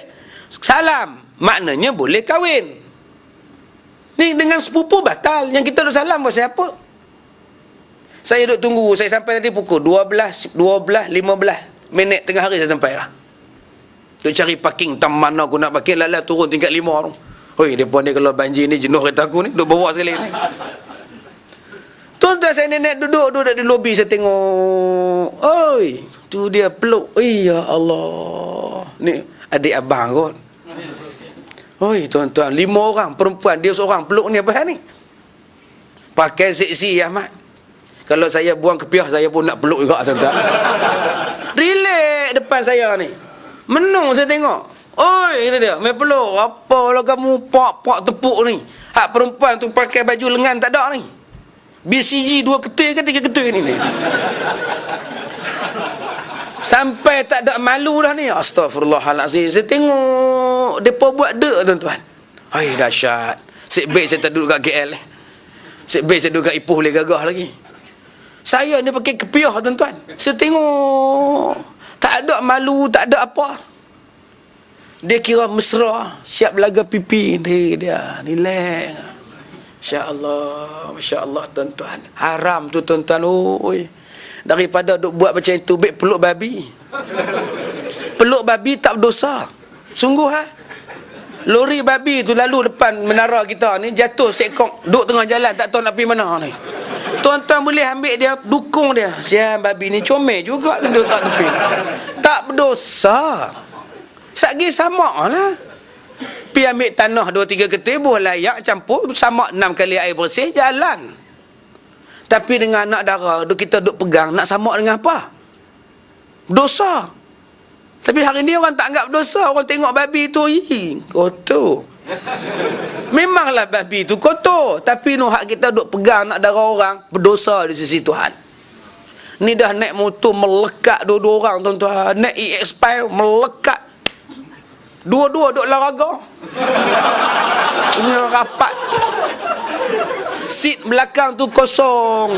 salam, maknanya boleh kahwin. Ni dengan sepupu batal. Yang kita duk salam buat siapa? Saya duk tunggu, saya sampai tadi pukul 12, 15 minit tengah hari saya sampai lah. Duk cari parking, tam mana aku nak parking, lala turun tingkat 5 tu. Hoi, depa ni kalau banjir ni jenuh kereta aku ni, duk bawa sekali ni. Tuan-tuan, saya nenek duduk di lobi, saya tengok. Oi, tu dia peluk. Ya Allah. Ni adik abang kot. Oi, tuan-tuan, 5 orang perempuan, dia seorang peluk ni apa hal ni? Pakai seksi Ahmad. Kalau saya buang kepiah, saya pun nak peluk juga tuan-tuan. Relax depan saya ni. Menung saya tengok. Oi, kata dia, main peluk. Apalah kamu pak tepuk ni. Hak perempuan tu pakai baju lengan tak ada ni. BCG 2 ketui ke 3 ketui ni. Sampai tak ada malu dah ni. Astagfirullahalazim. Saya tengok depa buat dek tuan-tuan. Hai, dahsyat. Sik baik saya tak duduk kat KL ni. Sik baik saya duduk kat Ipoh boleh gagah lagi. Saya ni pakai kepiah tuan-tuan. Saya tengok tak ada malu, tak ada apa. Dia kira mesra, siap laga pipi dia. Relax. Masya-Allah, masya-Allah tuan-tuan. Haram tu tuan-tuan. Oi. Daripada duk buat macam itu, baik peluk babi. Peluk babi tak berdosa. Sungguh lori babi tu lalu depan menara kita ni, jatuh seekor, duk tengah jalan tak tahu nak pergi mana ni. Tuan-tuan boleh ambil dia, dukung dia. Sian babi ni comel juga tu, dia tak tepi. Tak berdosa. Sagi sama lah. Pi ambil tanah 2-3 ketui, buah layak campur, sama 6 kali air bersih, jalan. Tapi dengan anak dara, kita duk pegang, nak sama dengan apa? Dosa. Tapi hari ni orang tak anggap dosa. Orang tengok babi tu, kotor. Memanglah babi tu kotor. Tapi hak kita duk pegang nak dara orang, berdosa di sisi Tuhan. Ni dah naik motor melekat 2 orang tuan-tuan. Naik EX5 melekat. Dua-dua duk olahraga. Punya rapat. Seat belakang tu kosong.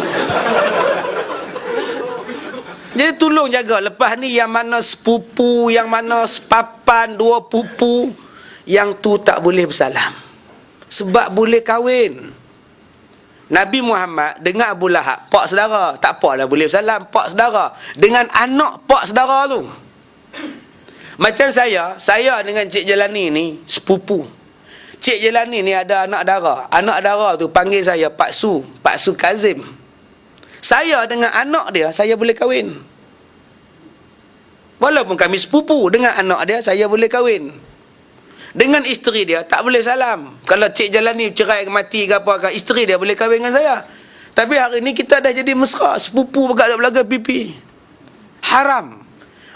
Jadi tolong jaga. Lepas ni yang mana sepupu, yang mana sepapan, 2 pupu, yang tu tak boleh bersalam. Sebab boleh kahwin. Nabi Muhammad dengan Abu Lahab, pak saudara. Tak apalah boleh salam, pak saudara. Dengan anak pak saudara tu. Macam saya dengan Cik Jelani ni sepupu. Cik Jelani ni ada anak dara. Anak dara tu panggil saya Pak Su Kazim. Saya dengan anak dia, saya boleh kahwin. Walaupun kami sepupu, dengan anak dia, saya boleh kahwin. Dengan isteri dia, tak boleh salam. Kalau Cik Jalani cerai ke mati ke apa, isteri dia boleh kahwin dengan saya. Tapi hari ni kita dah jadi mesra, sepupu bergala-belaga pipi. Haram.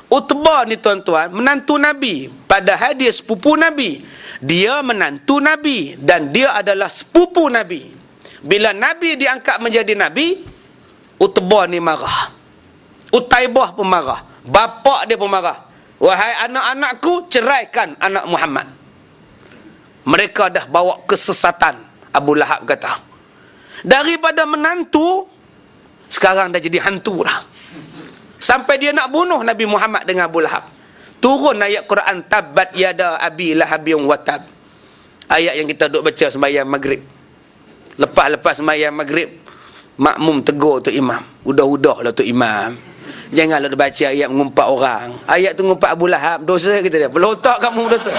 Utbah ni tuan-tuan, menantu Nabi. Padahal dia sepupu Nabi. Dia menantu Nabi. Dan dia adalah sepupu Nabi. Bila Nabi diangkat menjadi Nabi, Utbah ni marah. Utaibah pun marah. Bapak dia pun marah. Wahai anak-anakku, ceraikan anak Muhammad. Mereka dah bawa kesesatan, Abu Lahab kata. Daripada menantu, sekarang dah jadi hantu dah. Sampai dia nak bunuh Nabi Muhammad dengan Abu Lahab. Turun ayat Quran, Tabbat yada abi lahabiyun watab. Ayat yang kita duk baca sembahyang maghrib. Lepas sembahyang maghrib, makmum tegur tu imam. Udah-udah lah tu imam. Janganlah dia baca ayat mengumpat orang. Ayat tu mengumpat Abu Lahab, dosa kita dia. Pelotak kamu dosa.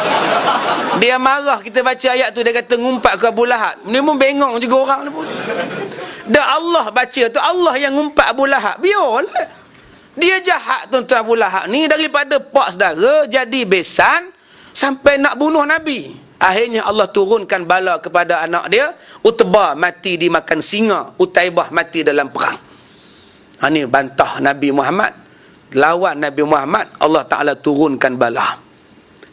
Dia marah kita baca ayat tu, dia kata ngumpat ke Abu Lahab. Ni pun bengong juga orang ni pun. Dah Allah baca tu, Allah yang ngumpat Abu Lahab. Biarlah. Dia jahat tuan-tuan Abu Lahab ni, daripada pak saudara jadi besan sampai nak bunuh Nabi. Akhirnya Allah turunkan bala kepada anak dia. Utbah mati dimakan singa, Utaibah mati dalam perang. Ini bantah Nabi Muhammad, lawan Nabi Muhammad, Allah Ta'ala turunkan bala.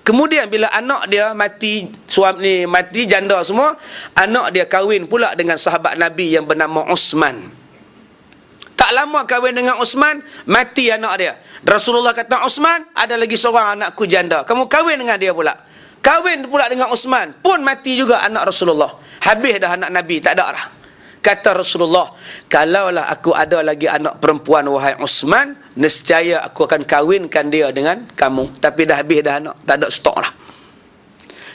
Kemudian bila anak dia mati, suami mati, janda semua, anak dia kahwin pula dengan sahabat Nabi yang bernama Uthman. Tak lama kahwin dengan Uthman, mati anak dia. Rasulullah kata, Uthman, ada lagi seorang anakku janda, kamu kahwin dengan dia pula. Kahwin pula dengan Uthman, pun mati juga anak Rasulullah. Habis dah anak Nabi, tak ada dah. Kata Rasulullah, kalaulah aku ada lagi anak perempuan wahai Uthman, nescaya aku akan kahwinkan dia dengan kamu. Tapi dah habis dah anak, tak ada stok lah.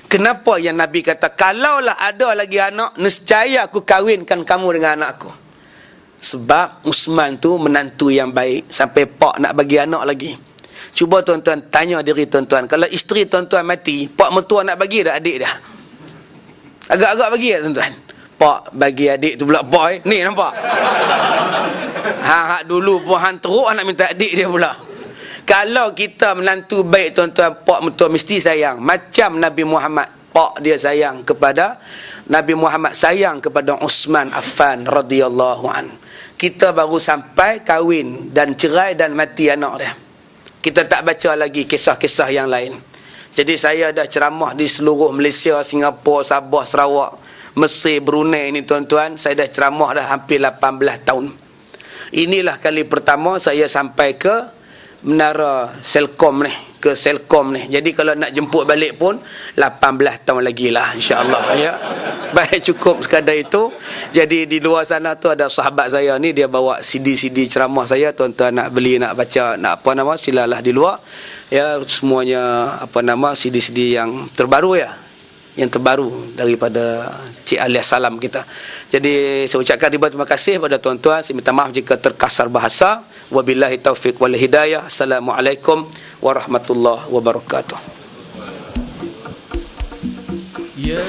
Kenapa yang Nabi kata, kalaulah ada lagi anak, nescaya aku kahwinkan kamu dengan anakku? Sebab Uthman tu menantu yang baik, sampai pak nak bagi anak lagi. Cuba tuan-tuan tanya diri tuan-tuan, kalau isteri tuan-tuan mati, pak mertua nak bagi dah adik dah? Agak-agak bagi tak tuan-tuan? Pak bagi adik tu pula boy. Ni nampak? Hak dulu pun hang teruk nak minta adik dia pula. Kalau kita menantu baik tuan-tuan, pak mertua mesti sayang. Macam Nabi Muhammad, pak dia sayang kepada Nabi Muhammad, sayang kepada Uthman Affan radhiyallahu an. Kita baru sampai kahwin dan cerai dan mati anak dia. Kita tak baca lagi kisah-kisah yang lain. Jadi saya dah ceramah di seluruh Malaysia, Singapura, Sabah, Sarawak, Mesir, Brunei ni tuan-tuan. Saya dah ceramah dah hampir 18 tahun. Inilah kali pertama saya sampai ke Menara Selcom ni, ke Selcom ni. Jadi kalau nak jemput balik pun 18 tahun lagi lah, insya-Allah ya. Baik, cukup sekadar itu. Jadi di luar sana tu ada sahabat saya ni, dia bawa CD-CD ceramah saya. Tuan-tuan nak beli, nak baca, nak apa nama, silalah di luar. Ya, semuanya apa nama, CD-CD yang terbaru ya. Yang terbaru daripada Cik Alias Salam kita. Jadi saya ucapkan ribuan terima kasih kepada tuan-tuan. Saya minta maaf jika terkasar bahasa. Wabillahi taufiq wal hidayah. Assalamualaikum warahmatullahi wabarakatuh. Ya